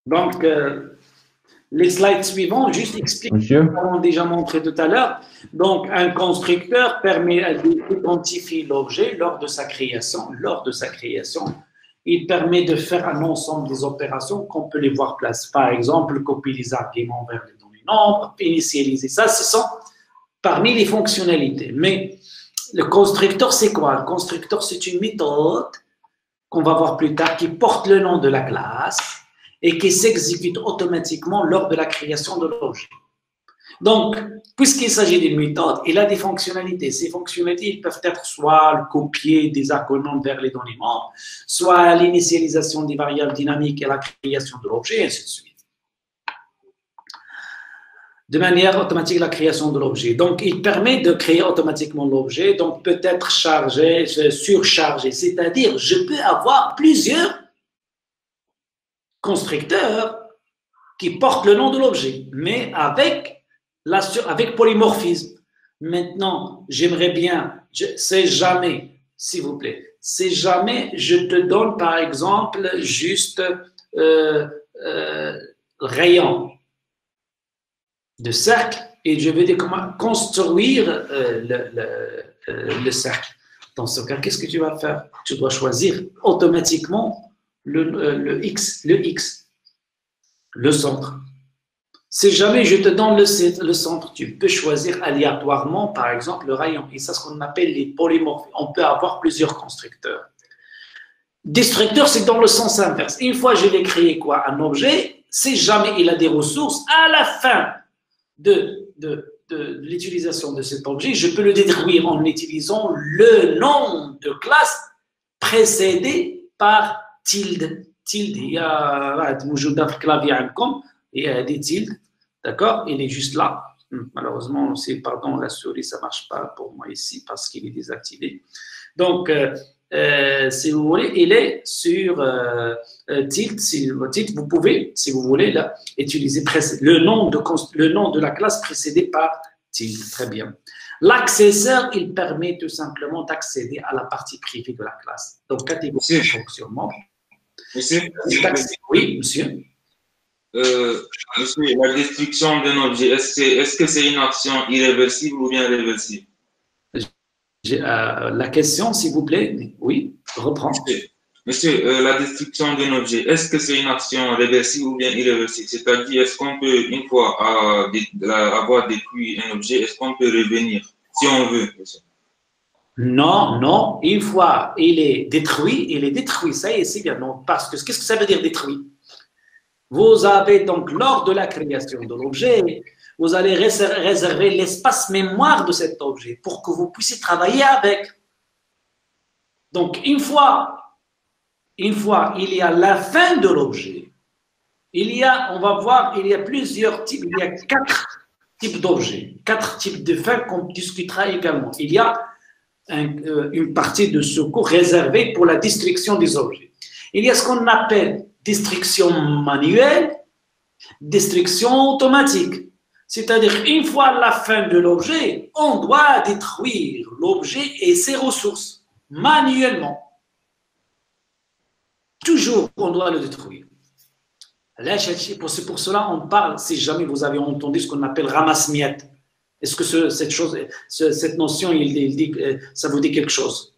Donc, les slides suivants juste expliquent ce que nous avons déjà montré tout à l'heure. Donc, un constructeur permet d'identifier l'objet lors de sa création. Il permet de faire un ensemble des opérations qu'on peut les voir place. Par exemple, copier les arguments vers les données nombres, initialiser ça. Ce sont parmi les fonctionnalités. Mais le constructeur, c'est quoi? Le constructeur, c'est une méthode qu'on va voir plus tard qui porte le nom de la classe et qui s'exécute automatiquement lors de la création de l'objet. Donc, puisqu'il s'agit d'une méthode, il a des fonctionnalités. Ces fonctionnalités, ils peuvent être soit le copier des arguments vers les données membres, soit l'initialisation des variables dynamiques et la création de l'objet, et ainsi de suite. de manière automatique la création de l'objet. Donc, il permet de créer automatiquement l'objet, donc peut être chargé, surchargé, c'est-à-dire je peux avoir plusieurs constructeurs qui portent le nom de l'objet, mais avec polymorphisme. Maintenant, j'aimerais bien, c'est jamais, s'il vous plaît, c'est jamais je te donne par exemple juste rayon de cercle et je vais comment construire le cercle. Dans ce cas, qu'est-ce que tu vas faire? Tu dois choisir automatiquement le X, le centre. Si jamais je te donne le centre, tu peux choisir aléatoirement, par exemple, le rayon. Et ça, c'est ce qu'on appelle les polymorphes. On peut avoir plusieurs constructeurs. Destructeur, c'est dans le sens inverse. Une fois je l'ai créé quoi? Un objet, si jamais il a des ressources, à la fin de l'utilisation de cet objet, je peux le détruire en utilisant le nom de classe précédé par tilde. Tilde, il y a des tildes, d'accord? Il est juste là. Malheureusement, pardon, la souris, ça ne marche pas pour moi ici parce qu'il est désactivé. Donc, si vous voulez, il est sur tilt. Vous pouvez, si vous voulez, là, utiliser le nom de la classe précédé par tilt. Très bien. L'accesseur, il permet tout simplement d'accéder à la partie privée de la classe. Donc, catégorie de fonctionnement. Monsieur, oui, monsieur. Monsieur, la destruction d'un objet, est-ce que c'est une action irréversible ou bien réversible? La question, s'il vous plaît, oui, reprends. Monsieur, la destruction d'un objet, est-ce que c'est une action réversible ou bien irréversible? C'est-à-dire, est-ce qu'on peut, une fois avoir détruit un objet, est-ce qu'on peut revenir, si on veut, monsieur? Non, non, une fois il est détruit, ça y est, c'est bien. Non, parce que qu'est-ce que ça veut dire détruit? Vous avez donc, lors de la création de l'objet, vous allez réserver l'espace mémoire de cet objet pour que vous puissiez travailler avec. Donc, une fois il y a la fin de l'objet, on va voir, il y a plusieurs types, il y a 4 types d'objets, 4 types de fins qu'on discutera également. Il y a une partie de secours réservée pour la destruction des objets. Il y a ce qu'on appelle destruction manuelle, destruction automatique. C'est-à-dire, une fois la fin de l'objet, on doit détruire l'objet et ses ressources manuellement. Toujours, on doit le détruire. C'est pour cela on parle, si jamais vous avez entendu ce qu'on appelle ramasse-miettes. Est-ce que cette notion, ça vous dit quelque chose?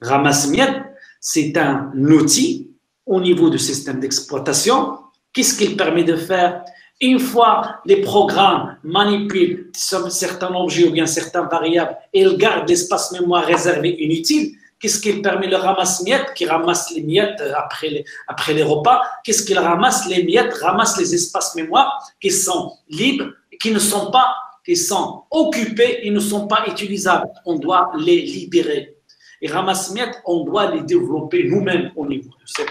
Ramasse-miettes, c'est un outil au niveau du système d'exploitation. Qu'est-ce qu'il permet de faire? Une fois les programmes manipulent certains objets ou bien certaines variables, et ils gardent l'espace mémoire réservé inutile. Qu'est-ce qu'il permet? Le ramasse-miettes, qui ramasse les miettes après les repas. Qu'est-ce qu'il ramasse? Les miettes ramassent les espaces mémoire qui sont libres, qui sont occupés, ils ne sont pas utilisables. On doit les libérer. Et ramasse-miettes, on doit les développer nous-mêmes au niveau de C++.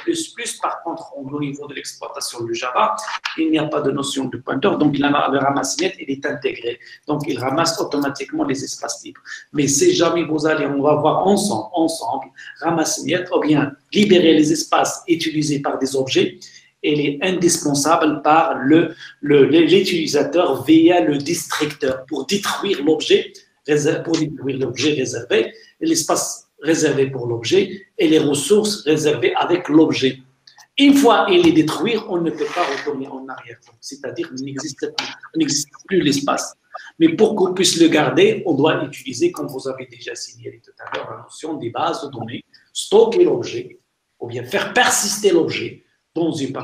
Par contre, au niveau de l'exploitation du Java, il n'y a pas de notion de pointeur. Donc, le ramasse-miettes, il est intégré. Donc, il ramasse automatiquement les espaces libres. Mais si jamais on va voir ensemble, ramasse-miettes, ou bien libérer les espaces utilisés par des objets, elle est indispensable par l'utilisateur via le destructeur pour détruire l'objet réservé, l'espace réservé pour l'objet et les ressources réservées avec l'objet. Une fois il est détruit, on ne peut pas retourner en arrière. C'est-à-dire qu'il n'existe plus l'espace. Mais pour qu'on puisse le garder, on doit utiliser, comme vous avez déjà signalé tout à l'heure, la notion des bases de données, stocker l'objet, ou bien faire persister l'objet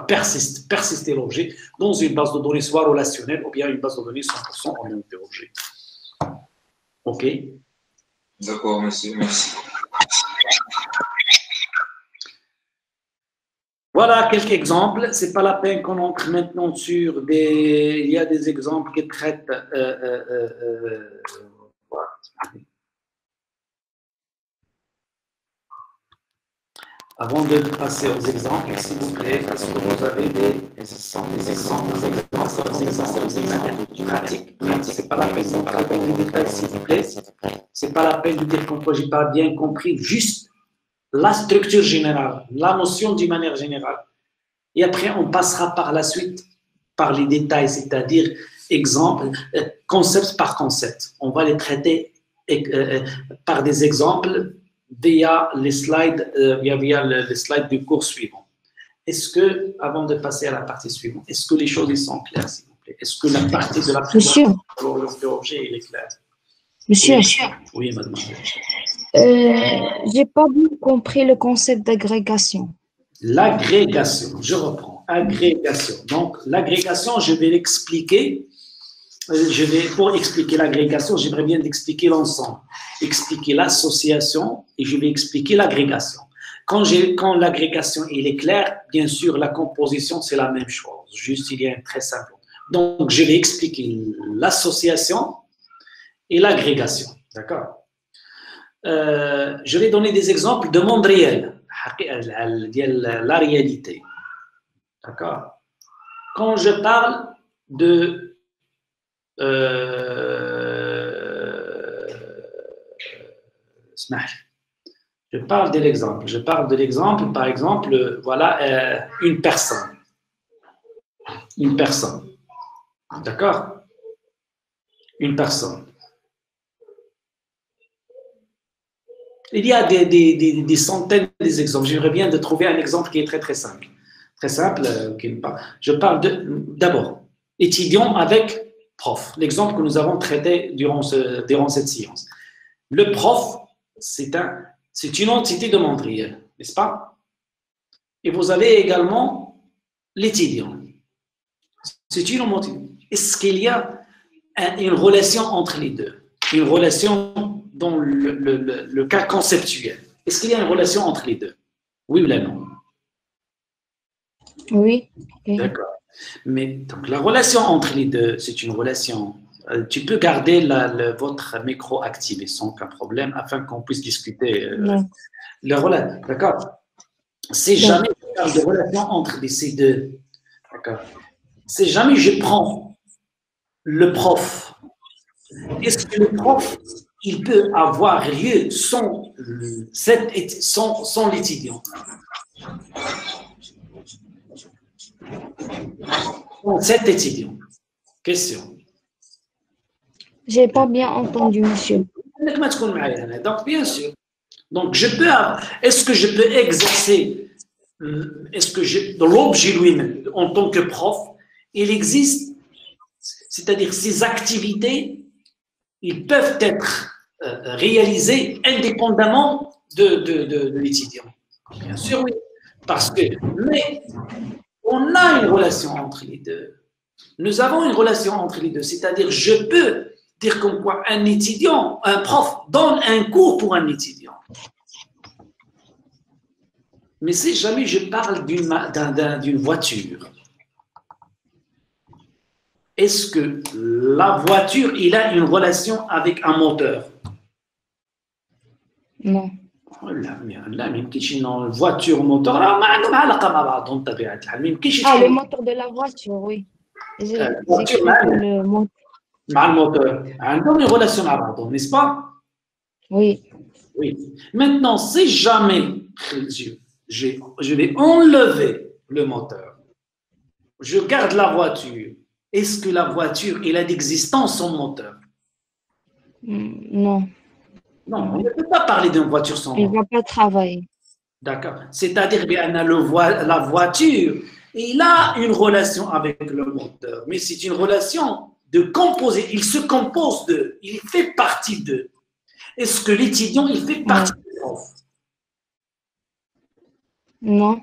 persister l'objet dans une base de données soit relationnelle ou bien une base de données 100% orientée objet. OK? D'accord, monsieur. Merci. Voilà quelques exemples. Ce n'est pas la peine qu'on entre maintenant sur des... Il y a des exemples qui traitent... Avant de passer aux exemples, s'il vous plaît, parce que vous avez des exemples pratiques. C'est pas la peine de détails, s'il vous plaît. C'est pas la peine de dire pourquoi j'ai pas bien compris, juste la structure générale, la notion d'une manière générale. Et après, on passera par la suite par les détails, c'est-à-dire exemple, concept par concept. On va les traiter par des exemples via les slides, via les slides du cours suivant. Est-ce que, avant de passer à la partie suivante, est-ce que les choses sont claires, s'il vous plaît? Est-ce que la partie de la Monsieur. l'objet est claire? Monsieur, Oui, mademoiselle. j'ai pas bien compris le concept d'agrégation. L'agrégation, je reprends. Agrégation. Donc, l'agrégation, je vais l'expliquer. Pour expliquer l'agrégation, j'aimerais bien expliquer l'ensemble, expliquer l'association et je vais expliquer l'agrégation. Quand l'agrégation est claire, bien sûr, la composition, c'est la même chose. Juste, il y a un très simple. Donc, je vais expliquer l'association et l'agrégation. D'accord? Je vais donner des exemples de monde réel, la réalité. D'accord? Quand je parle de je parle de l'exemple. Par exemple, voilà une personne. Une personne. D'accord? Une personne. Il y a des centaines d'exemples. J'aimerais bien de trouver un exemple qui est très très simple. Très simple. Je parle d'abord étudiant avec prof. L'exemple que nous avons traité durant cette séance. Le prof, c'est une entité de monde réel, n'est-ce pas? Et vous avez également l'étudiant. C'est une entité. Est-ce qu'il y a une relation entre les deux? Une relation dans le cas conceptuel. Est-ce qu'il y a une relation entre les deux? Oui ou non? Oui. D'accord. Mais donc, la relation entre les deux, c'est une relation. Tu peux garder votre micro activé sans aucun problème afin qu'on puisse discuter. D'accord? Si jamais je parle de relation entre ces deux, d'accord? Si jamais je prends le prof, est-ce que le prof, il peut avoir lieu sans l'étudiant? Cet étudiant. Question. J'ai pas bien entendu, monsieur. Donc, bien sûr. Donc, est-ce que je peux exercer, dans l'objet lui-même, en tant que prof, il existe, c'est-à-dire ces activités, ils peuvent être réalisées indépendamment de l'étudiant. Bien sûr, oui. Mais on a une relation entre les deux. Nous avons une relation entre les deux. C'est-à-dire, je peux dire comme quoi un étudiant, un prof, donne un cours pour un étudiant. Mais si jamais je parle d'une voiture, est-ce que la voiture, il a une relation avec un moteur? Non. لا ما يمكنش انه الفواتور والموتور راه ما عندهم علاقه مع بعضهم بطبيعه الحال ما يمكنش le moteur de la voiture, oui. مع الموتور عندهم une relation مع بعضهم, n'est-ce pas? Oui. Oui. Maintenant, si jamais je vais enlever le moteur, je garde la voiture, est-ce que la voiture elle a d'existence sans moteur? Non. Non, on ne peut pas parler d'une voiture sans moteur. Elle ne va pas travailler. D'accord. C'est-à-dire bien la voiture, il a une relation avec le moteur, mais c'est une relation de composé. Il se compose d'eux, il fait partie d'eux. Est-ce que l'étudiant, il fait partie du prof? Non.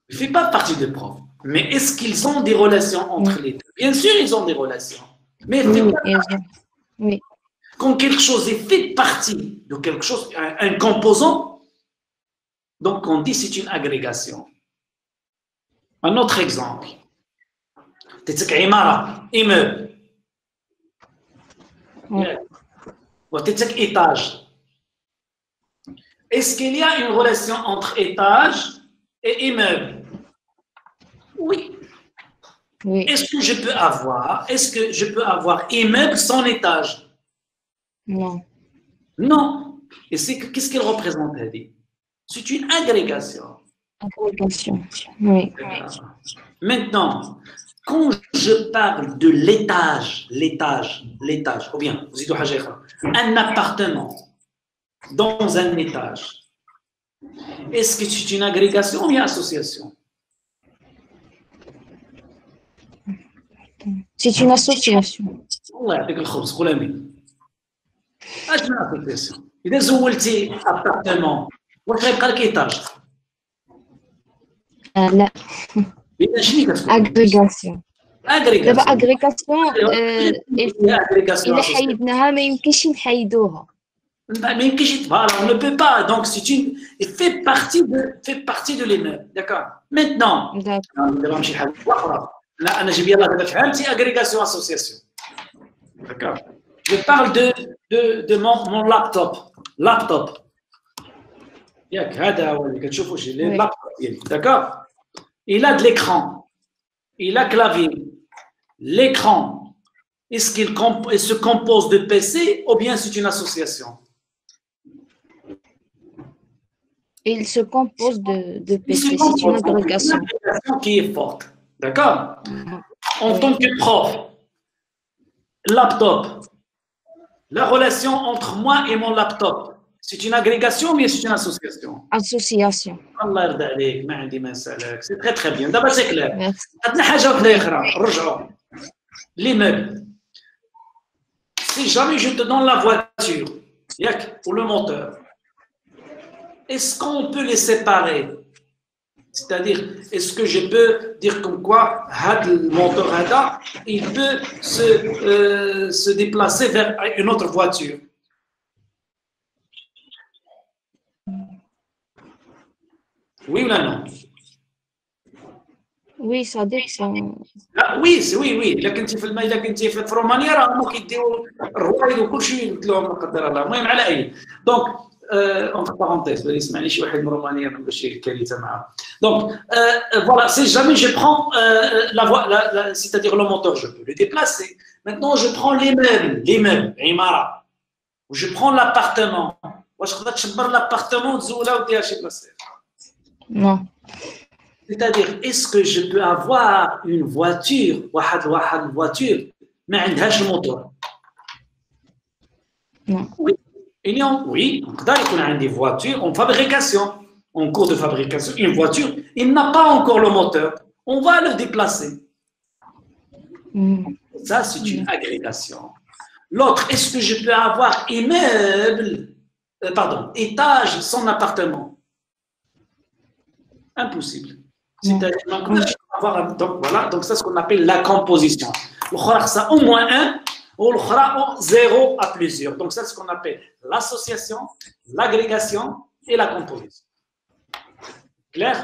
Il ne fait pas partie du prof. Mais est-ce qu'ils ont des relations entre les deux? Bien sûr, ils ont des relations. Mais oui. Quand quelque chose est fait partie de quelque chose, un composant, donc on dit c'est une agrégation. Un autre exemple. Immeuble. Étage. Est-ce qu'il y a une relation entre étage et immeuble. Oui. Oui. Est-ce que je peux avoir immeuble sans étage? Non. Non. Et qu'est-ce qu'elle représente, elle dit? C'est une agrégation. Agrégation. Oui. Maintenant, quand je parle de l'étage, ou bien, un appartement dans un étage, est-ce que c'est une agrégation ou une association? C'est une association. الله يعطيك الخبز قول امين. اجمل اسوسياسيون. اذا زولتي ابارتمون واش غيبقى لك ايطاج؟ لا. اذا شنو كتكون؟ اغريغاسيون. دابا اغريغاسيون الا حيدناها ما يمكنش نحيدوها. ما يمكنش فوالا on ne peut pas donc c'est une fait partie de l'immeuble d'accord maintenant دابا نمشي لحاجه اخرى لا انا جيب يلاه دابا فهمتي agrégation association d'accord je parle de mon laptop ياك هذا هو اللي كتشوفوا شي اللابتوب ديالي d'accord il a de l'écran il a clavier l'écran est-ce qu'il se compose de PC ou bien c'est une association? Il se compose de PC, c'est une agrégation. Qui est forte, d'accord? En tant que prof, laptop, la relation entre moi et mon laptop, c'est une agrégation ou bien c'est une association? Association. Allah yarda عليك ما عندي ما نسالك c'est très très bien دابا c'est clair عندنا حاجه وحده اخرى رجعوا l'immeuble si jamais je te donne la voiture ou le moteur est-ce qu'on peut les séparer? C'est-à-dire, est-ce que je peux dire comme quoi le moteur Hada, il peut se déplacer vers une autre voiture? Oui ou non? Oui, ça dépend. Oui, oui. إذا كنتي في إذا كنتي في رومانيا راهم كيديروا الرويد وكل شيء قلت لهم لا قدر الله المهم على أي دونك entre parenthèses, donc voilà, si jamais je prends c'est-à-dire le moteur, je peux le déplacer. Maintenant, je prends l'immeuble, ou je prends l'appartement. Non. C'est-à-dire, est-ce que je peux avoir une voiture, mais عندهاش moteur? Non. Oui, on a des voitures en fabrication, en cours de fabrication. Une voiture, il n'a pas encore le moteur. On va le déplacer. Ça, c'est une agrégation. L'autre, est-ce que je peux avoir étage sans appartement? Impossible. C'est-à-dire, donc ça, c'est ce qu'on appelle la composition. Ça, au moins un. Ou le 0 à plusieurs. Donc, c'est ce qu'on appelle l'association, l'agrégation et la composition. Clair?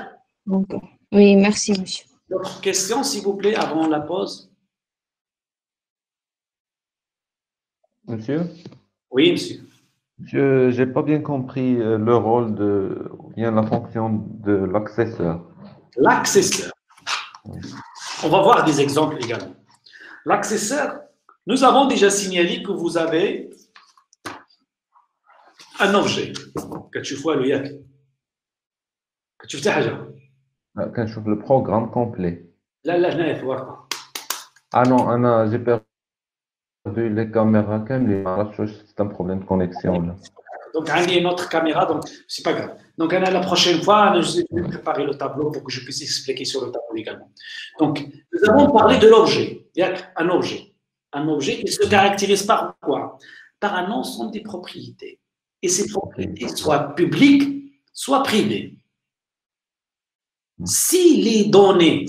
Oui, merci, monsieur. D'autres questions, s'il vous plaît, avant la pause? Monsieur? Oui, monsieur. Je n'ai pas bien compris le rôle ou bien la fonction de l'accesseur. L'accesseur. On va voir des exemples également. L'accesseur, nous avons déjà signalé que vous avez un objet. كتشوفوا له ياك كتشوف حتى حاجه كنشوف le programme complet. لا هنايا في الورقه. Ah non, أنا j'ai perdu les caméras كاملين ما عرفتش واش c'est un problème de connexion là. Donc عندي une autre caméra donc c'est pas grave. Donc la prochaine fois je vais préparer le tableau pour que je puisse expliquer sur le tableau également. Donc nous avons parlé de l'objet. ياك un objet. Un objet, il se caractérise par quoi? Par un ensemble des propriétés. Et ces propriétés soient publiques, soit privées. Si les données,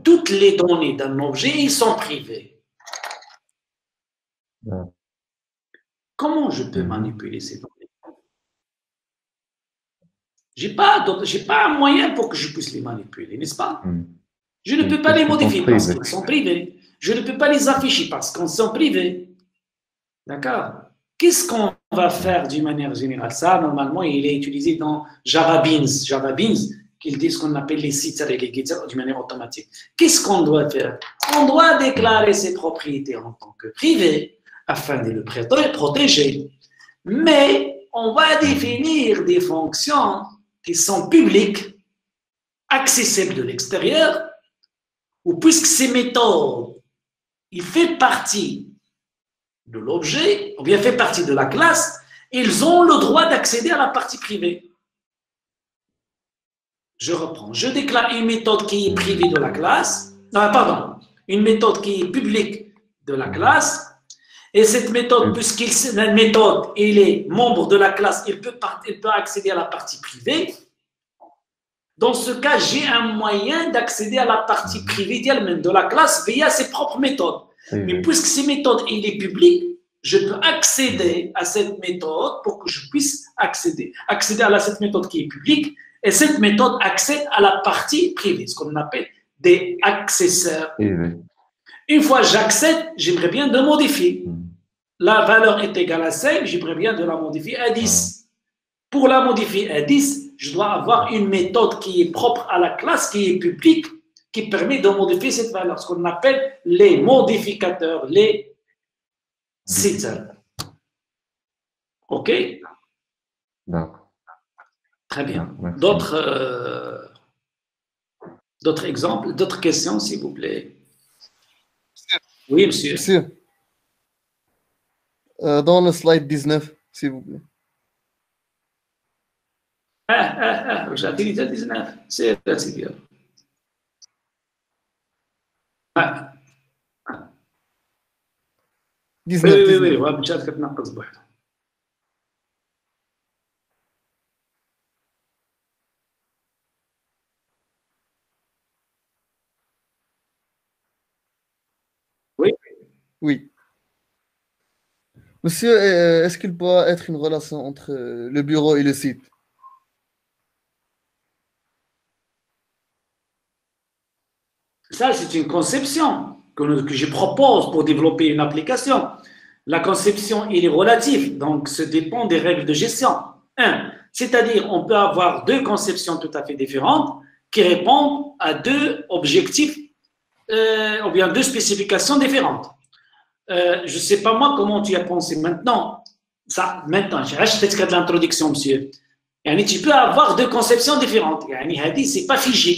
toutes les données d'un objet, ils sont privées. Comment je peux manipuler ces données? J'ai pas un moyen pour que je puisse les manipuler, n'est-ce pas? Je ne peux pas les modifier parce qu'ils sont privés. Je ne peux pas les afficher parce qu'ils sont privés. D'accord? Qu'est-ce qu'on va faire d'une manière générale? Ça, normalement, il est utilisé dans Java Beans. Java Beans, qu'ils disent ce qu'on appelle les sites et les guides d'une manière automatique. Qu'est-ce qu'on doit faire? On doit déclarer ses propriétés en tant que privé afin de le protéger. Mais on va définir des fonctions qui sont publiques, accessibles de l'extérieur, ou puisque ces méthodes, il fait partie de l'objet, ou bien fait partie de la classe, ils ont le droit d'accéder à la partie privée. Je reprends. Je déclare une méthode qui est privée de la classe, une méthode qui est publique de la classe, et cette méthode, la méthode, il est membre de la classe, il peut accéder à la partie privée. Dans ce cas, j'ai un moyen d'accéder à la partie privée de la classe via ses propres méthodes. Mais puisque ces méthodes, il est public, je peux accéder à cette méthode pour que je puisse accéder à cette méthode qui est publique, et cette méthode accède à la partie privée, ce qu'on appelle des accesseurs. Une fois que j'accède, j'aimerais bien de modifier. La valeur est égale à 5, j'aimerais bien de la modifier à 10. Pour la modifier à 10, je dois avoir une méthode qui est propre à la classe, qui est publique, qui permet de modifier cette valeur, ce qu'on appelle les modificateurs, les setters. OK? D'accord. Très bien. Merci. D'autres exemples, d'autres questions, s'il vous plaît? Oui, monsieur. Monsieur. Dans le slide 19, s'il vous plaît. رجعتي لي 19 سير يا سيدي. وي مشات كتنقص بوحدها. Oui. Monsieur, est-ce qu'il pourra être une relation entre le bureau et le site? Ça, c'est une conception que je propose pour développer une application. La conception, elle est relative, donc ça dépend des règles de gestion. C'est-à-dire, on peut avoir deux conceptions tout à fait différentes qui répondent à deux objectifs ou bien deux spécifications différentes. Je ne sais pas moi comment tu as pensé maintenant. Je reste de l'introduction, monsieur. Tu peux avoir deux conceptions différentes. Ce n'est pas figé.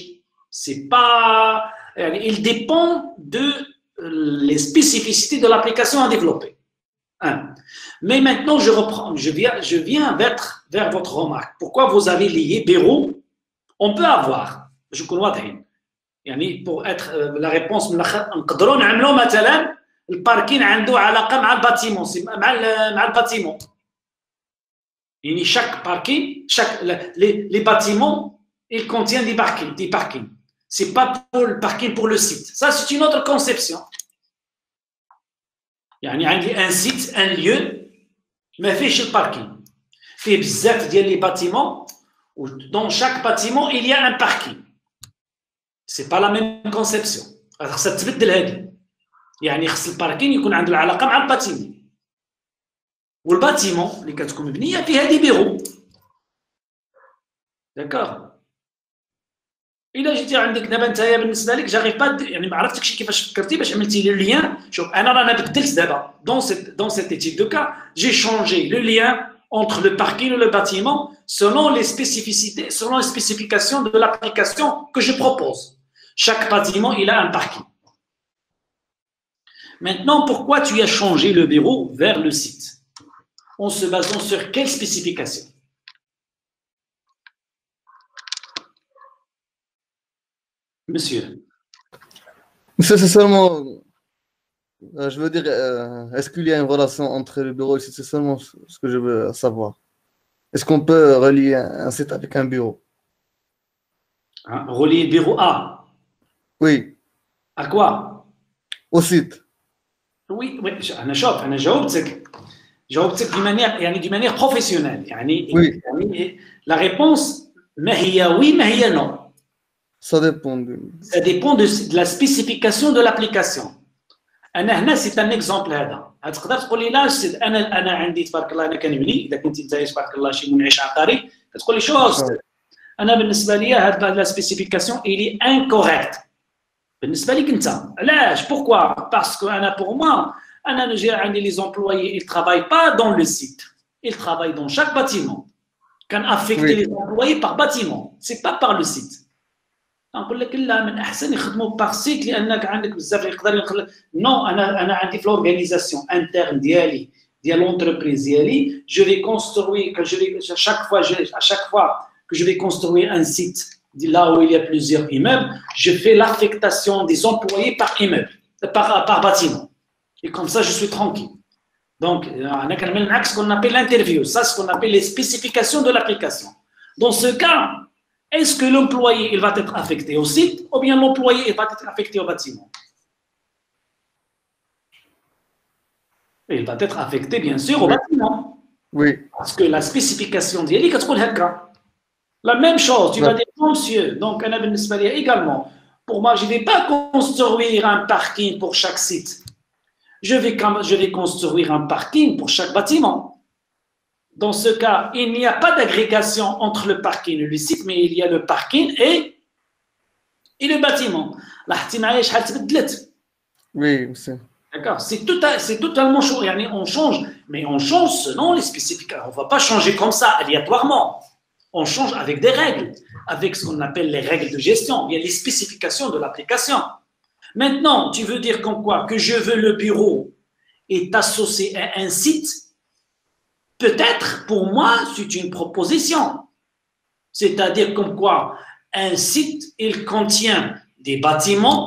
C'est pas... Il dépend de les spécificités de l'application à développer. Mais maintenant, je viens vers votre remarque. Pourquoi vous avez lié bureau? On peut avoir, je connais, pour être la réponse, نقدروا نعملوا مثلا الباركين عنده علاقه مع الباتيمون مع الباتيمون. Chaque parking, les bâtiments, ils contiennent des parkings. C'est pas pour le parking pour le site. Ça, c'est une autre conception. Un site, un lieu, mais fait chez le parking. Fait bzaf ديال les bâtiments. Dans chaque bâtiment, il y a un parking. C'est pas la même conception. خاصها تبدل هذه. خاص الباركين يكون عنده العلاقه مع الباتيمون. والباتيمون اللي كتكون مبنيه فيها دي بيرو. داكور. إلا جيتي عندك دابا نتايا بالنسبه لك جاغيف با ما عرفتكش كيفاش فكرتي باش عملتي لي ليان. شوف انا رانا بدلت دابا dans cette étude de cas, j'ai changé le lien entre le parking et le bâtiment selon les spécifications de l'application que je propose. Chaque bâtiment, il a un parking. Maintenant, pourquoi tu as changé le bureau vers le site? En se basant sur quelles spécifications? Monsieur. C'est seulement, je veux dire, est-ce qu'il y a une relation entre le bureau et le site? C'est seulement ce que je veux savoir. Est-ce qu'on peut relier un site avec un bureau? Relier le bureau à? Oui. À quoi? Au site. Oui, أنا جاوبتك d'une manière professionnelle. Oui. La réponse, ما هي oui, ما هي non. Ça dépend. Ça dépend de la spécification de l'application. C'est un exemple هذا تقدر تقول لي لا انا عندي تبارك الله انا كنبني اذا كنت انت تبارك الله شي منعش عقاري كتقول لي شو انا بالنسبه لي هذا لا سبيسيفيكاسيون الي انكوريكت بالنسبه لك انت علاش pourquoi parce que انا pour moi انا نجي عندي les employés ils travaillent pas dans le site ils travaillent dans chaque bâtiment كان affecter les employés par bâtiment c'est pas par le site نقول لك لا من احسن يخدموا بار سيت لانك عندك بزاف يقدر نو انا عندي في لورغانيزاسيون انترن ديالي ديال لونتربريز ديالي جو في كونستروي que je vais à chaque fois que je vais construire un site là où il y a plusieurs immeubles je fais l'affectation des employés par immeuble par bâtiment et comme ça je suis tranquille donc انا كنعمل معاك ce qu'on appelle l'interview ça ce qu'on appelle les spécifications de l'application dans ce cas est-ce que l'employé il va être affecté au site ou bien l'employé il va être affecté au bâtiment? Il va être affecté bien sûr au bâtiment. Oui. Parce que la spécification d'Yeli, la même chose, tu vas dire, monsieur, donc également, pour moi, je ne vais pas construire un parking pour chaque site. Je vais construire un parking pour chaque bâtiment. Dans ce cas, il n'y a pas d'agrégation entre le parking et le site, mais il y a le parking et le bâtiment. Oui, monsieur. D'accord, c'est totalement chaud. On change, mais on change selon les spécifications. On ne va pas changer comme ça, aléatoirement. On change avec des règles, avec ce qu'on appelle les règles de gestion, bien les spécifications de l'application. Maintenant, tu veux dire comme quoi que je veux le bureau est associé à un site. Peut-être, pour moi, c'est une proposition. C'est-à-dire comme quoi un site, il contient des bâtiments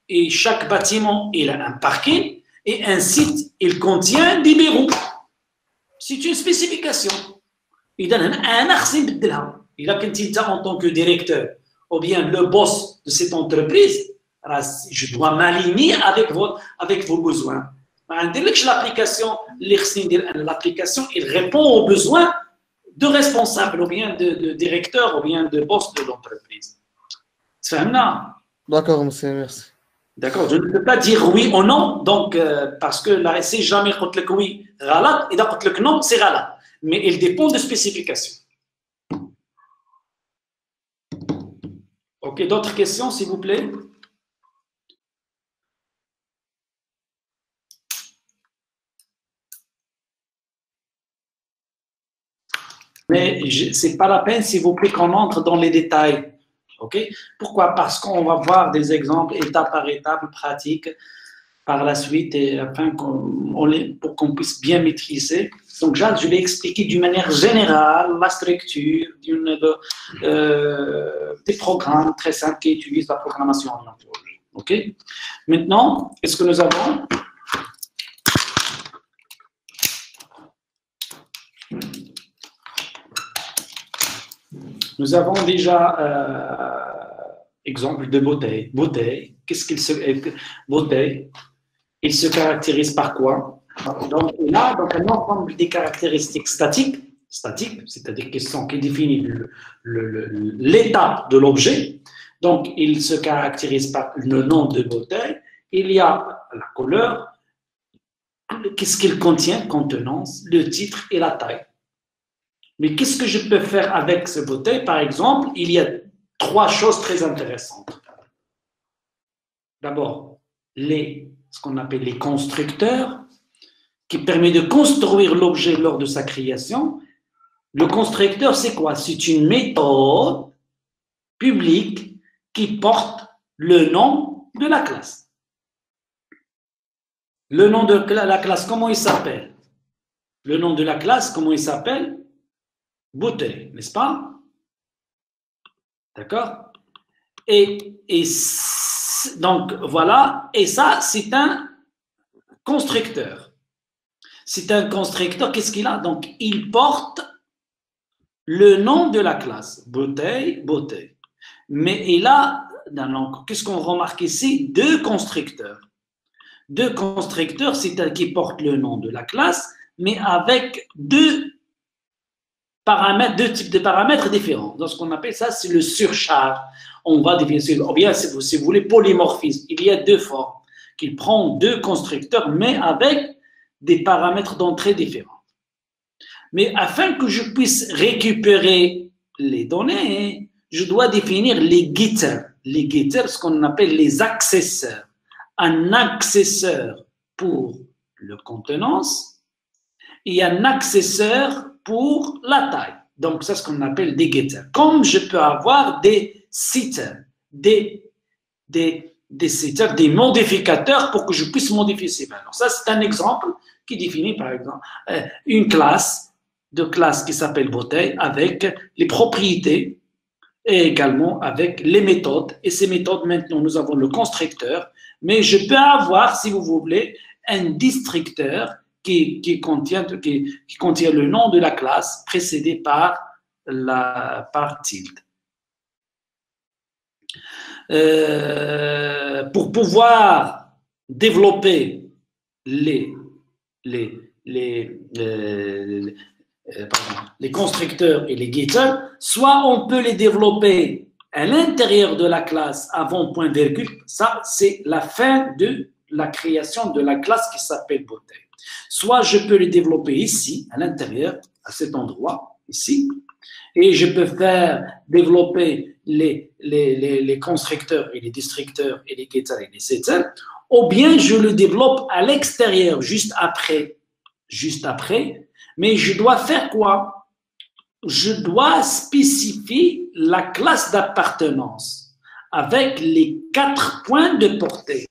et chaque bâtiment, il a un parking et un site, il contient des bureaux. C'est une spécification. Il donne un axe Il a quand en tant que directeur ou bien le boss de cette entreprise, je dois m'aligner avec vos besoins. L'application, il répond aux besoins de responsable ou bien de directeur ou bien de boss de l'entreprise. C'est ça. D'accord, monsieur, merci. D'accord, je ne peux pas dire oui ou non, donc parce que là, si jamais je dis oui, galat, et donc je dis non, c'est galat. Mais il dépend de spécifications. Ok, d'autres questions, s'il vous plaît? Mais ce n'est pas la peine, s'il vous plaît, qu'on entre dans les détails. Okay? Pourquoi? Parce qu'on va voir des exemples étape par étape, pratiques, par la suite, et afin pour qu'on puisse bien maîtriser. Donc, je vais expliquer d'une manière générale la structure des programmes très simples qui utilisent la programmation orientée. Ok? Maintenant, qu'est-ce que nous avons? Nous avons déjà exemple de bouteille. Bouteille, qu'est-ce qu'il se bouteille? Il se caractérise par quoi? Donc là, un ensemble des caractéristiques statiques, c'est-à-dire qui définissent l'étape de l'objet. Donc il se caractérise par le nom de bouteille. Il y a la couleur, qu'est-ce qu'il contient, contenance, le titre et la taille. Mais qu'est-ce que je peux faire avec ce bouteille? Par exemple, il y a trois choses très intéressantes. D'abord, ce qu'on appelle les constructeurs, qui permet de construire l'objet lors de sa création. Le constructeur, c'est quoi? C'est une méthode publique qui porte le nom de la classe. Le nom de la classe, comment il s'appelle? Le nom de la classe, comment il s'appelle? Bouteille, n'est-ce pas? D'accord? Et donc, voilà. Et ça, c'est un constructeur. C'est un constructeur, qu'est-ce qu'il a? Donc, il porte le nom de la classe. Bouteille, bouteille. Mais il a, qu'est-ce qu'on remarque ici? Deux constructeurs. Deux constructeurs, c'est-à-dire qui portent le nom de la classe, mais avec deux types de paramètres différents. Donc, ce qu'on appelle ça, c'est le surcharge. On va définir, ou bien, si vous voulez, polymorphisme. Il y a deux formes. qu'il prend deux constructeurs, mais avec des paramètres d'entrée différents. Mais afin que je puisse récupérer les données, je dois définir les getters. Les getters, ce qu'on appelle les accesseurs. Un accesseur pour le contenance et un accesseur pour la taille. Donc, c'est ce qu'on appelle des getters. Comme je peux avoir des setters, des setters, des modificateurs pour que je puisse modifier ces valeurs. Ça, c'est un exemple qui définit, par exemple, une classe qui s'appelle bouteille avec les propriétés et également avec les méthodes. Et ces méthodes, maintenant, nous avons le constructeur, mais je peux avoir, si vous voulez, un destructeur qui contient le nom de la classe précédé par tilde. Pour pouvoir développer les constructeurs et les getters, soit on peut les développer à l'intérieur de la classe avant point virgule, ça c'est la fin de la création de la classe qui s'appelle bouteille. Soit je peux les développer ici, à l'intérieur, à cet endroit, ici, et je peux faire développer les constructeurs et les destructeurs et les getters et les setters, ou bien je le développe à l'extérieur, juste après, mais je dois faire quoi? Je dois spécifier la classe d'appartenance avec les 4 points de portée.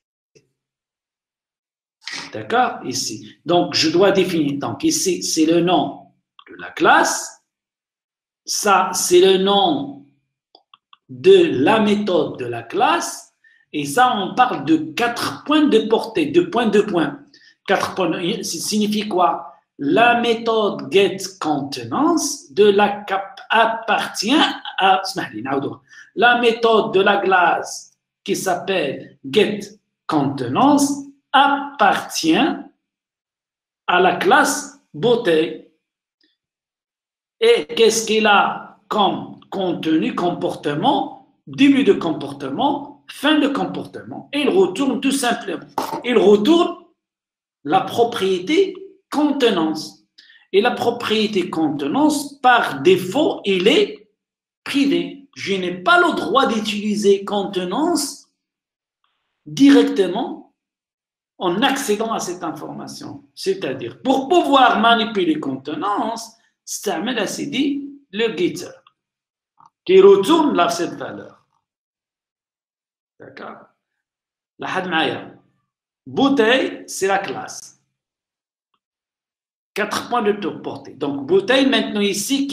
D'accord? Ici. Donc, je dois définir. Donc, ici, c'est le nom de la classe. Ça, c'est le nom de la méthode de la classe. Et ça, on parle de 4 points de portée, de points. 4 points, ça signifie quoi? La méthode getContenance appartient à la méthode de la classe qui s'appelle getContenance appartient à la classe bouteille. Et qu'est-ce qu'il a comme contenu, comportement, début de comportement, fin de comportement? Et il retourne tout simplement. Il retourne la propriété contenance. Et la propriété contenance, par défaut, il est privé. Je n'ai pas le droit d'utiliser contenance directement en accédant à cette information. C'est-à-dire, pour pouvoir manipuler contenance, c'est le getter qui retourne là cette valeur. D'accord? La hadmaya. Bouteille, c'est la classe. 4 points de portée. Donc, bouteille, maintenant ici,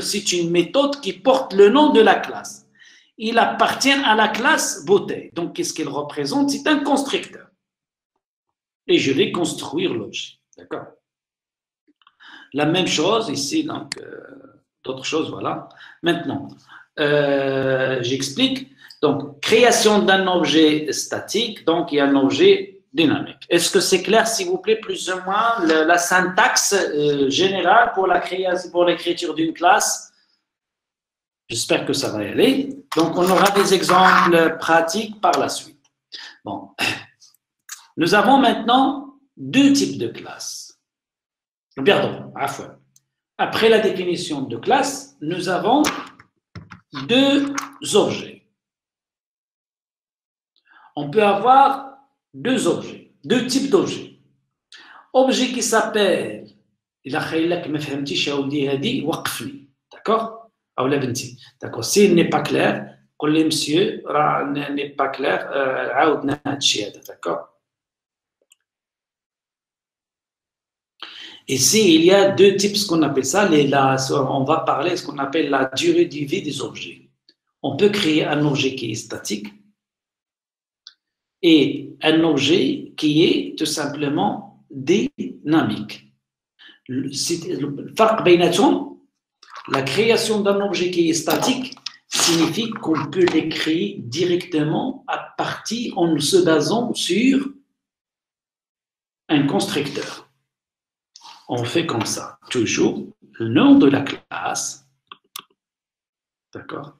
c'est une méthode qui porte le nom de la classe. Il appartient à la classe bouteille. Donc, qu'est-ce qu'il représente? C'est un constructeur. Et je vais construire l'objet. D'accord? La même chose ici, donc, d'autres choses, voilà. Maintenant, j'explique. Donc, création d'un objet statique, donc il y a un objet dynamique. Est-ce que c'est clair, s'il vous plaît, plus ou moins, la syntaxe générale pour l'écriture d'une classe? J'espère que ça va y aller. Donc, on aura des exemples pratiques par la suite. Bon. Nous avons maintenant 2 types de classes. Pardon, après la définition de classe, nous avons 2 objets. On peut avoir 2 objets, 2 types d'objets. Objet qui s'appelle, d'accord? D'accord, s'il n'est pas clair, monsieur n'est pas clair, d'accord? Ici, il y a 2 types, ce qu'on appelle ça, on va parler de ce qu'on appelle la durée de vie des objets. On peut créer un objet qui est statique et un objet qui est tout simplement dynamique. La création d'un objet qui est statique signifie qu'on peut l'écrire directement en se basant sur un constructeur. On fait comme ça, toujours le nom de la classe, d'accord?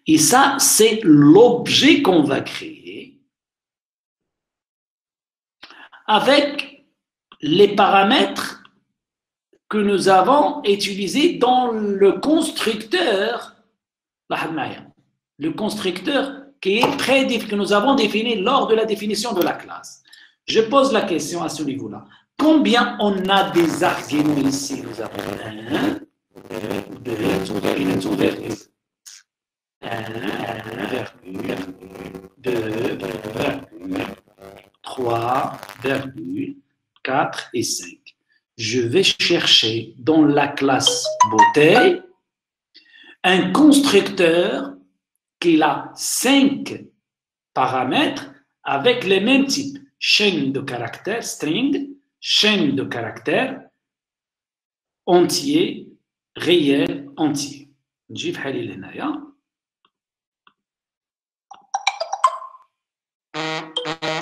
Et ça, c'est l'objet qu'on va créer. avec les paramètres que nous avons utilisés dans le constructeur, le constructeur qui est que nous avons défini lors de la définition de la classe. Je pose la question à ce niveau-là. Combien on a des arguments ici? Nous avons 1, 2, 3, 4 et 5. Je vais chercher dans la classe beauté un constructeur qui a 5 paramètres avec les mêmes types. Chaîne de caractères, string, chaîne de caractères, entier, réel, entier. نجيب حالي لهنايا.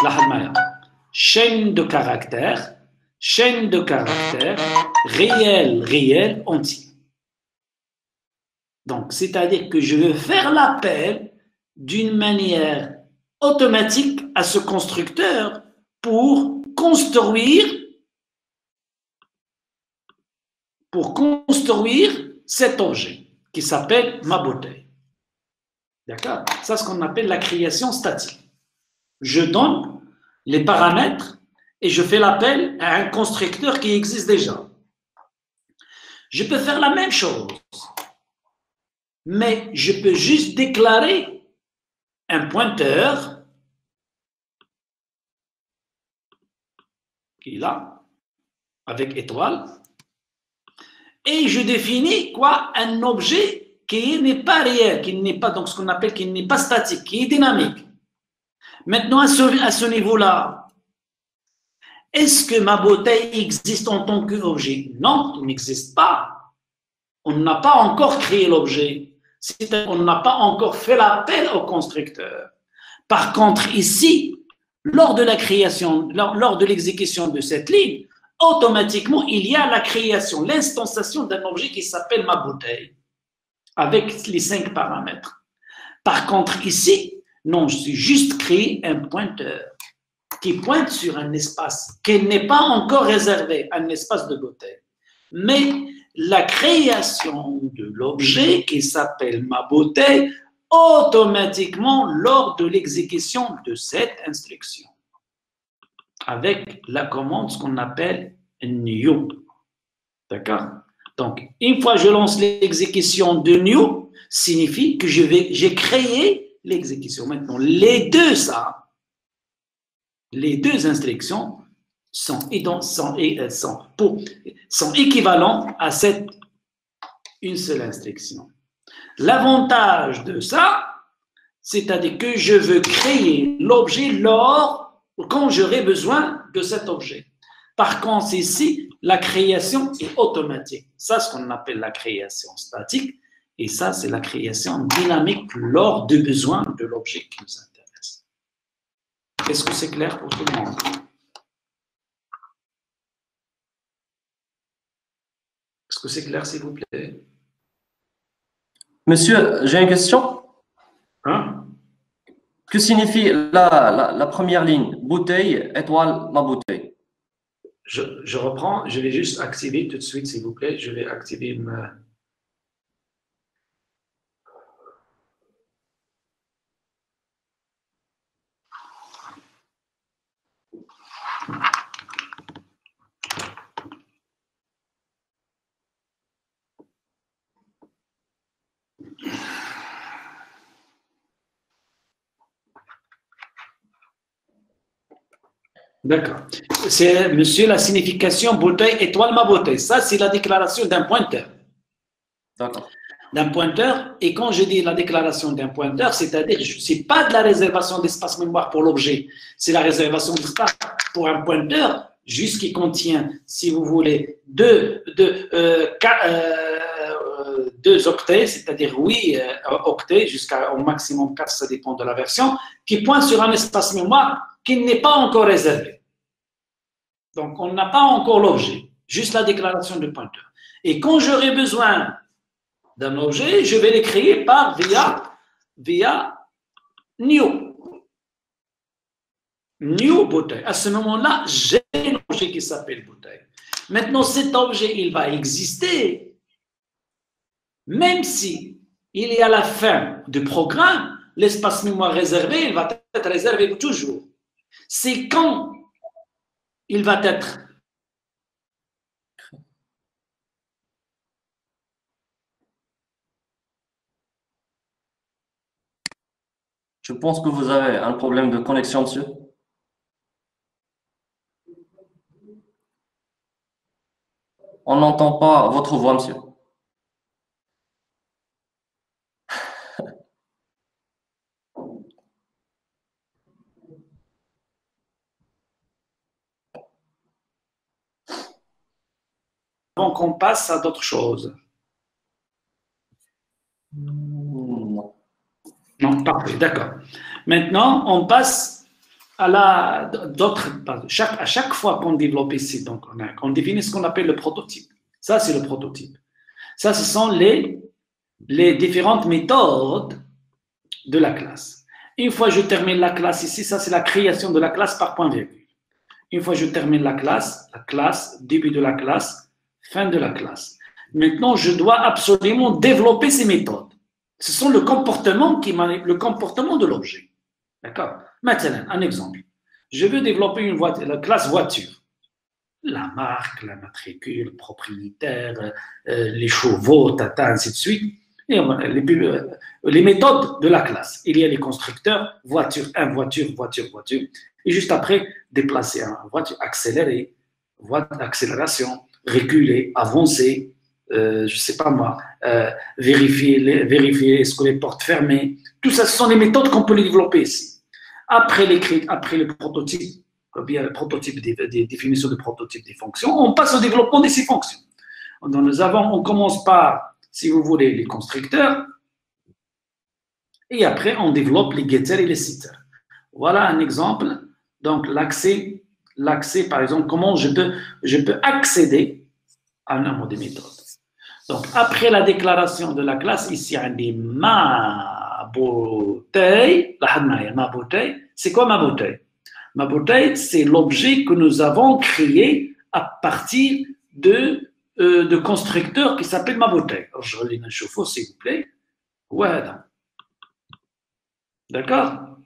لاحظ معايا. chaîne de caractères, réel, entier. Donc, c'est-à-dire que je veux faire l'appel d'une manière automatique à ce constructeur pour construire cet objet qui s'appelle ma bouteille. D'accord? Ça, c'est ce qu'on appelle la création statique. Je donne les paramètres et je fais l'appel à un constructeur qui existe déjà. Je peux faire la même chose, mais je peux juste déclarer un pointeur qui est là, avec étoile, et je définis quoi? Un objet qui n'est pas réel, qui n'est pas, donc ce qu'on appelle, qui n'est pas statique, qui est dynamique. Maintenant, à ce niveau-là, est-ce que ma bouteille existe en tant qu'objet? Non, il n'existe pas. On n'a pas encore créé l'objet. On n'a pas encore fait l'appel au constructeur. Par contre, ici, lors de la création, lors de l'exécution de cette ligne, automatiquement, il y a la création, l'instanciation d'un objet qui s'appelle ma bouteille, avec les 5 paramètres. Par contre, ici, non, je suis juste créé un pointeur qui pointe sur un espace qui n'est pas encore réservé, un espace de bouteille. Mais la création de l'objet qui s'appelle ma bouteille, automatiquement lors de l'exécution de cette instruction, avec la commande, ce qu'on appelle new. D'accord? Donc, une fois que je lance l'exécution de new, signifie que j'ai créé l'exécution. Maintenant, les deux instructions sont équivalentes à une seule instruction. L'avantage de ça, c'est-à-dire que je veux créer l'objet quand j'aurai besoin de cet objet. Par contre, ici, la création est automatique. Ça, c'est ce qu'on appelle la création statique. Et ça, c'est la création dynamique lors du besoin de l'objet qui nous intéresse. Est-ce que c'est clair pour tout le monde? Est-ce que c'est clair, s'il vous plaît? Monsieur, j'ai une question. Hein? Que signifie la première ligne? Bouteille, étoile, ma bouteille. Je reprends, je vais juste activer tout de suite, s'il vous plaît. Je vais activer ma... D'accord. C'est, monsieur, la signification bouteille, étoile, ma bouteille. Ça, c'est la déclaration d'un pointeur. D'accord. D'un pointeur. Et quand je dis la déclaration d'un pointeur, c'est-à-dire, ce n'est pas de la réservation d'espace mémoire pour l'objet. C'est la réservation d'espace pour un pointeur, juste qui contient, si vous voulez, deux octets, c'est-à-dire 8 octets, jusqu'au maximum 4, ça dépend de la version, qui pointe sur un espace mémoire qui n'est pas encore réservé. Donc, on n'a pas encore l'objet, juste la déclaration de pointeur. Et quand j'aurai besoin d'un objet, je vais l'écrire via new. New bouteille. À ce moment-là, j'ai un objet qui s'appelle bouteille. Maintenant, cet objet, il va exister, même si il est à la fin du programme, l'espace mémoire réservé, il va être réservé pour toujours. C'est quand il va être. Je pense que vous avez un problème de connexion, monsieur. On n'entend pas votre voix, monsieur. Avant qu'on passe à d'autres choses. Non. Non, parfait, d'accord. Maintenant, on passe à d'autres. À chaque fois qu'on développe ici, donc on définit ce qu'on appelle le prototype. Ça, c'est le prototype. Ça, ce sont les différentes méthodes de la classe. Une fois que je termine la classe ici, ça, c'est la création de la classe par point virgule. Une fois que je termine la classe, début de la classe, fin de la classe. Maintenant, je dois absolument développer ces méthodes. Ce sont le comportement de l'objet. D'accord? Maintenant, un exemple. Je veux développer la classe voiture. La marque, la matricule, le propriétaire, les chevaux, ainsi de suite. Et les méthodes de la classe. Il y a les constructeurs, voiture 1, voiture. Et juste après, déplacer une voiture, accélérer, voie d'accélération, reculer, avancer, je ne sais pas moi, vérifier est-ce que les portes fermées. Tout ça, ce sont les méthodes qu'on peut les développer ici. Après le prototype, bien le prototype des définitions de prototype des fonctions, on passe au développement de ces fonctions. On commence par, si vous voulez, les constructeurs, et après on développe les getters et les setters. Voilà un exemple. Donc l'accès, par exemple, comment je peux accéder à un nombre de méthodes. Donc après la déclaration de la classe, ici on dit ma bouteille. Ma bouteille, c'est quoi ma bouteille? Ma bouteille, c'est l'objet que nous avons créé à partir de constructeurs qui s'appelle ma bouteille. Alors, je relis un chauffe-eau, s'il vous plaît. Voilà. D'accord?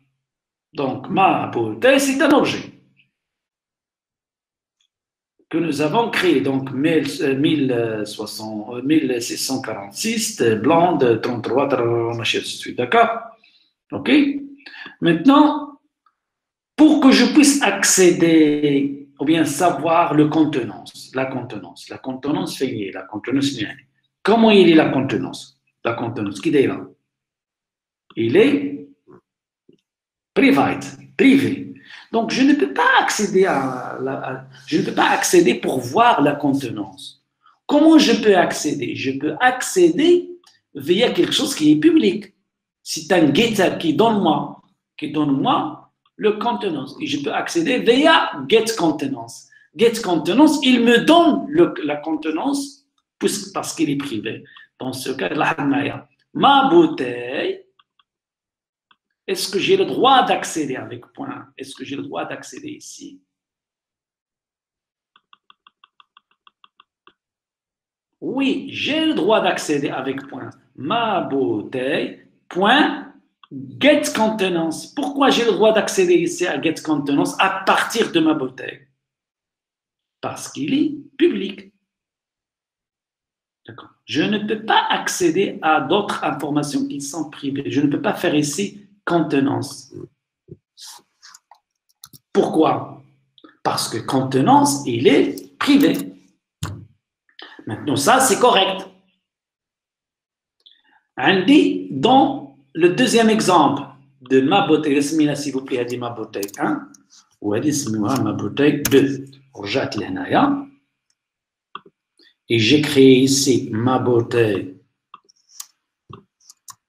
Donc, ma bouteille, c'est un objet que nous avons créé. Donc, 1646, blonde, 33, machin de suite. D'accord? OK? Maintenant, pour que je puisse accéder ou bien savoir la contenance finie, la contenance finie. Comment il est la contenance? La contenance, qui est là? Il est privé. Donc, je ne peux pas accéder pour voir la contenance. Comment je peux accéder? Je peux accéder via quelque chose qui est public. C'est un getter qui donne moi le contenance. Et je peux accéder via getContenance. GetContenance, il me donne la contenance parce qu'il est privé. Dans ce cas, ma bouteille, est-ce que j'ai le droit d'accéder avec point? Est-ce que j'ai le droit d'accéder ici? Oui, j'ai le droit d'accéder avec point. Ma bouteille, point. GetContenance. Pourquoi j'ai le droit d'accéder ici à GetContenance à partir de ma bouteille? Parce qu'il est public. D'accord. Je ne peux pas accéder à d'autres informations qui sont privées. Je ne peux pas faire ici contenance. Pourquoi? Parce que contenance, il est privé. Maintenant, ça, c'est correct. Andy, dans le deuxième exemple de ma bouteille, laissez-moi s'il vous plaît, à dire ma bouteille 1, ou à dire ma bouteille 2. Et j'ai créé ici ma bouteille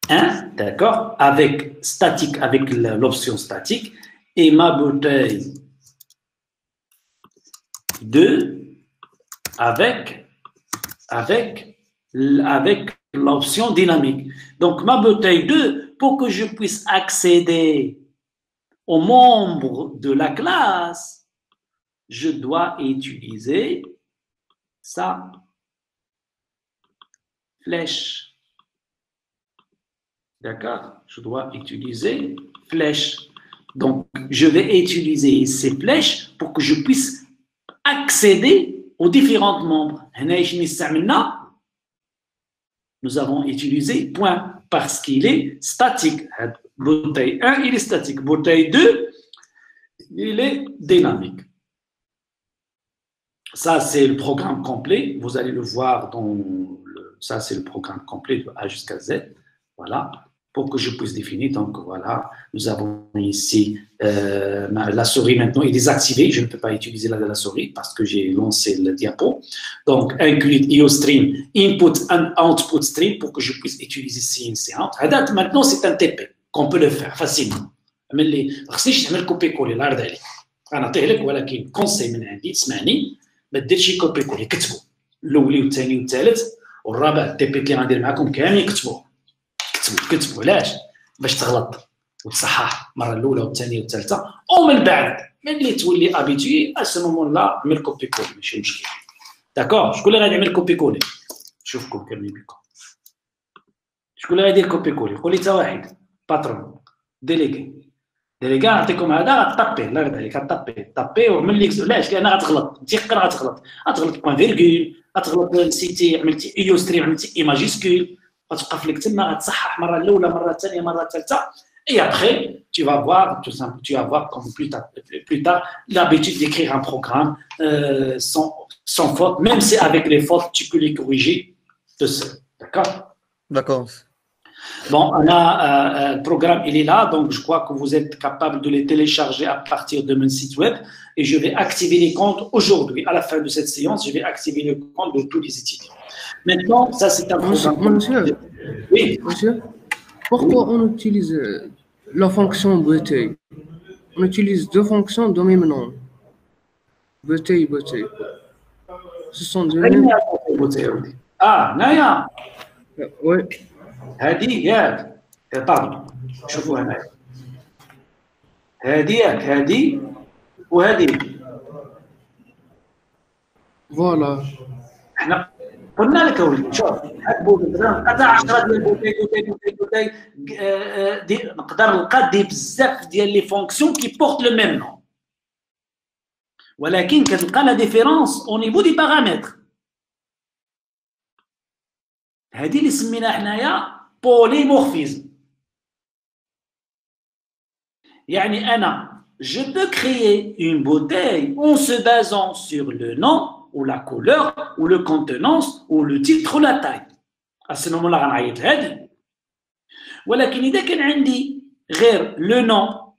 1, d'accord, avec l'option statique, et ma bouteille 2 avec l'option dynamique. Donc, ma bouteille 2, pour que je puisse accéder aux membres de la classe, je dois utiliser sa flèche. D'accord? Je dois utiliser flèche. Donc, je vais utiliser ces flèches pour que je puisse accéder aux différents membres. Nous avons utilisé point parce qu'il est statique. Bouteille 1, il est statique. Bouteille 2, il est dynamique. Ça, c'est le programme complet. Vous allez le voir dans ça, c'est le programme complet de A jusqu'à Z. Voilà. Pour que je puisse définir. Donc, voilà. Nous avons ici la souris maintenant est désactivée. Je ne peux pas utiliser la souris parce que j'ai lancé le diapo. Donc, include IOStream, input and output stream pour que je puisse utiliser CNC out. Maintenant, c'est un TP qu'on peut le faire facilement. Mais les خصنيش نعمل كوبي كولي الله يرضي عليك. غنعطيه لك ولكن كونسي من عندي تسمعني ما ديرش كوبي كولي كتبوا الاولي والثاني والثالث والرابع التي بي اللي غندير معكم كاملين كتبوا علاش باش تغلط وتصحح المره الاولى والثانيه والثالثه ومن بعد ملي تولي ابيتوي اسا مومون لا عمل كوبي كولي ماشي مشكل داكور. شكون اللي غادي يعمل كوبي كولي؟ شوفكم كاملين بكم. شكون اللي غادي يدير كوبي كولي؟ قول لي تا واحد باترون ديليغي نعطيكم هذا غطابي الله يرضي عليك غطابي وملي علاش لان غتغلط متيقن غتغلط بوان فيرغول غتغلط نسيتي عملتي ايوستريم عملتي اي ماجيسكول غتوقف لك تما غتصحح مره الاولى مره الثانيه مره الثالثه et après tu vas voir tout simplement tu vas voir comme plus tard l'habitude d'écrire un programme sans faute même si avec les fautes tu peux les corriger tout seul. D'accord. Bon, on a le programme, il est là, donc je crois que vous êtes capable de les télécharger à partir de mon site web et je vais activer les comptes aujourd'hui. À la fin de cette séance, je vais activer le compte de tous les étudiants. Maintenant, ça c'est un programme. Monsieur, oui. Monsieur, pourquoi on utilise la fonction bouteille? On utilise deux fonctions de même nom. Bouteille. Ce sont deux mêmes. Ah, Naya. Oui. هذه ياك باردون شوفوا هنا هذه ياك هذه وهذه فوالا احنا قلنا لك اولي شوف قطع 10 ديال البوتاي نقدر نلقى بزاف ديال لي فونكسيون كي بورت لو ميم نون ولكن كتلقى لا ديفيرونس او نيفو دي بارامتر. هذه اللي سميناها حنايا polymorphisme. يعني أنا je peux créer une bouteille en se basant sur le nom ou la couleur ou le contenance ou le titre ou la taille. À ce moment-là غنعيط لهذه. ولكن إذا كان عندي غير le nom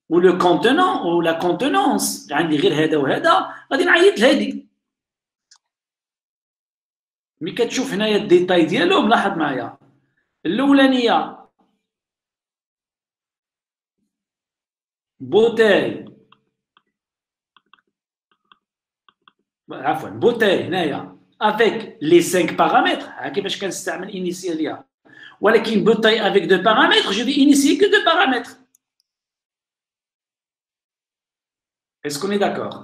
ou le contenant ou la contenance عندي غير هذا وهذا غادي نعيط لهذه. مي كتشوف هنايا الديتاي ديالهم لاحظ معايا الاولانيه بوتاي عفوا بوتاي هنايا افيك لي 5 بارامتر ها كيفاش كنستعمل انيسياليا ولكن بوتاي افيك دو بارامتر جو في انيسيي كو دو بارامتر. Est-ce qu'on est d'accord?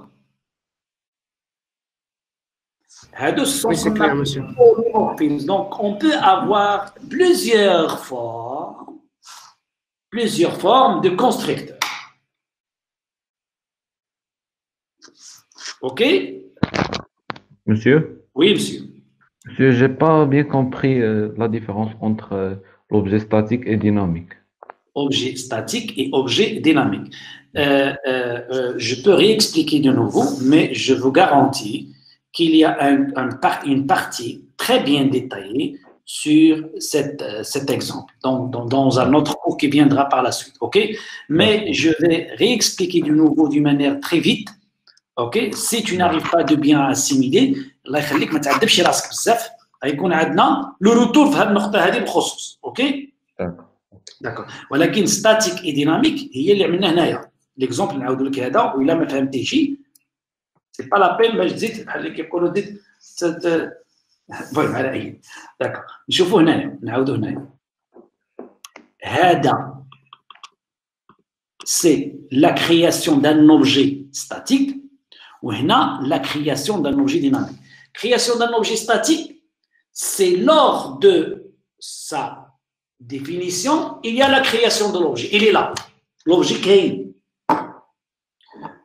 Donc, on peut avoir plusieurs formes de constructeurs. OK? Monsieur? Oui, monsieur. Monsieur, j'ai pas bien compris la différence entre l'objet statique et dynamique. Objet statique et objet dynamique. Je peux réexpliquer de nouveau, mais je vous garantis qu'il y a une partie très bien détaillée sur cet exemple, dans un autre cours qui viendra par la suite, ok? Mais je vais réexpliquer de nouveau d'une manière très vite, ok? Si tu n'arrives pas de bien assimiler, الله يخليك ما تعذبش راسك بزاف، غيكون عندنا لو روتور في هذه النقطة هذه بالخصوص، اوكي؟ داكور. ولكن ستاتيك اي ديناميك هي اللي عملنا هنايا، ليكزومبل نعاود لك هذا وإلا ما فهمتيش سي با لا بين باش تزيد بحال اللي كيقولوا زيد المهم على اي داكور. نشوفوا هنايا نعاودوا هنايا هذا c'est la création d'un objet statique, ou la création d'un objet dynamique. Création d'un objet statique, c'est lors de sa définition, il y a la création de l'objet. Il est là. L'objet créé.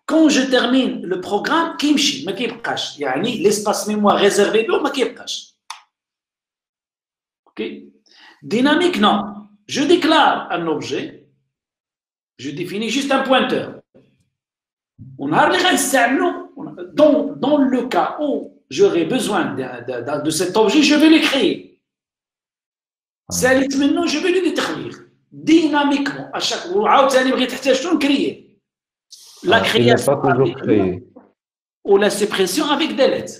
Quand je termine le programme, kimchi, ma kibkash, yani l'espace mémoire réservé, ma kibkash. Ok? Dynamique, non. Je déclare un objet, je définis juste un pointeur. Dans le cas où j'aurai besoin de cet objet, je vais le créer. Maintenant, je vais le détruire. Dynamiquement, à chaque fois, créer. La création avec ou la suppression avec des lettres.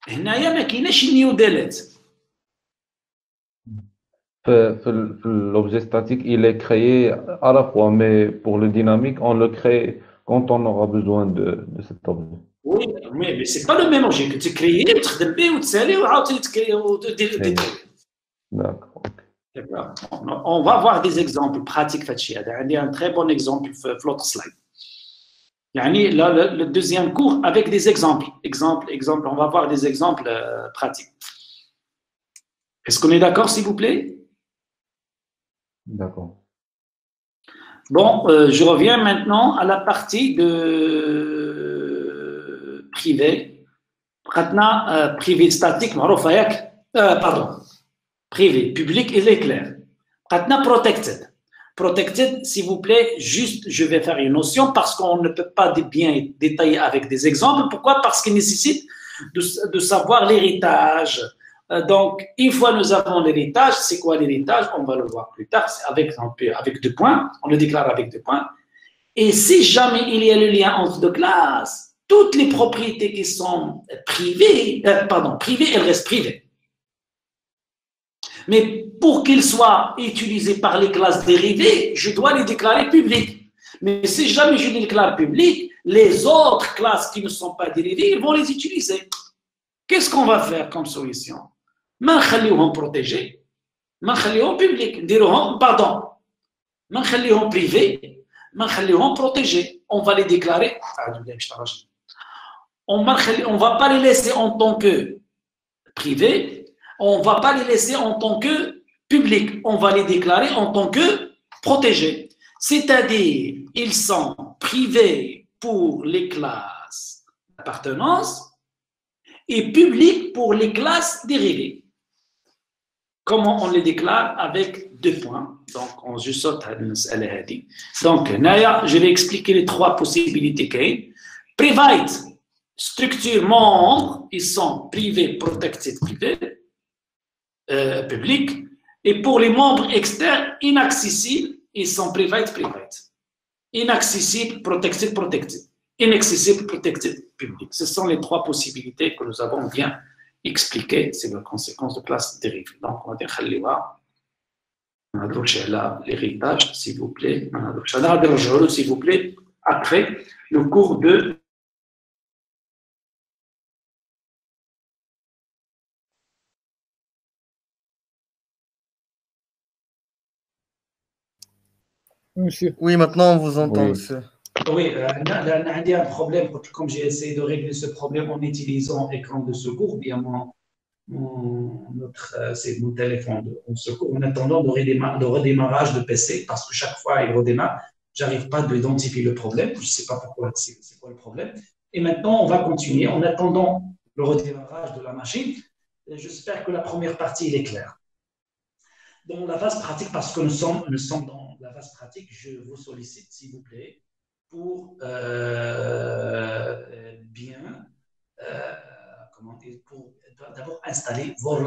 هنا ما كايناش نيو ديليت. L'objet statique, il est créé à la fois, mais pour le dynamique, on le crée quand on aura besoin de cet objet. Oui, mais ce n'est pas le même objet que tu crées, tu D'accord. On va voir des exemples pratiques. Il y a un très bon exemple, l'autre slide. Le deuxième cours avec des exemples. Exemple, on va voir des exemples pratiques. Est-ce qu'on est d'accord, s'il vous plaît? D'accord. Bon, je reviens maintenant à la partie de privé. Privé statique, pardon. Privé, public, il est clair. Maintenant, protected. Protected, s'il vous plaît, juste, je vais faire une notion parce qu'on ne peut pas bien détailler avec des exemples. Pourquoi? Parce qu'il nécessite de savoir l'héritage. Donc, une fois nous avons l'héritage, c'est quoi l'héritage? On va le voir plus tard, c'est avec 2 points, on le déclare avec 2 points. Et si jamais il y a le lien entre 2 classes, toutes les propriétés qui sont privées, elles restent privées. Mais pour qu'ils soient utilisés par les classes dérivées, je dois les déclarer publiques. Mais si jamais je les déclare publiques, les autres classes qui ne sont pas dérivées, ils vont les utiliser. Qu'est-ce qu'on va faire comme solution? ما نخليوهم protégés, ما نخليوهم publics, نديروهم pardon, ما نخليوهم privés, ما نخليوهم protégés. On va les déclarer. On va pas les laisser en tant que privés, on va pas les laisser en tant que publics, on va les déclarer en tant que protégés. C'est-à-dire, ils sont privés pour les classes d'appartenance et publics pour les classes dérivées. Comment on les déclare? Avec 2 points. Donc, je saute à المسألة هذه. Donc, Naya, je vais expliquer les 3 possibilités qu'il y a. Private, structure membre, ils sont privés, protected, privés, publics. Et pour les membres externes, inaccessibles, ils sont private, private. Inaccessible, protected, protected. Inaccessible, protected, public. Ce sont les 3 possibilités que nous avons bien expliquées. C'est la conséquence de classe dérivée. Donc, on va dire l'héritage, s'il vous plaît. S'il vous plaît, après le cours de Monsieur. Oui, maintenant on vous entend, Oui. monsieur. Oui, il y a un problème, comme j'ai essayé de régler ce problème en utilisant écran de secours, bien c'est mon téléphone en secours, en attendant de redémarrage de PC, parce que chaque fois il redémarre, je n'arrive pas à identifier le problème, je ne sais pas pourquoi, c'est quoi le problème. Et maintenant, on va continuer en attendant le redémarrage de la machine. J'espère que la première partie elle est claire. Dans la phase pratique, parce que nous sommes dans la phase pratique, je vous sollicite, s'il vous plaît, pour bien, pour d'abord installer vos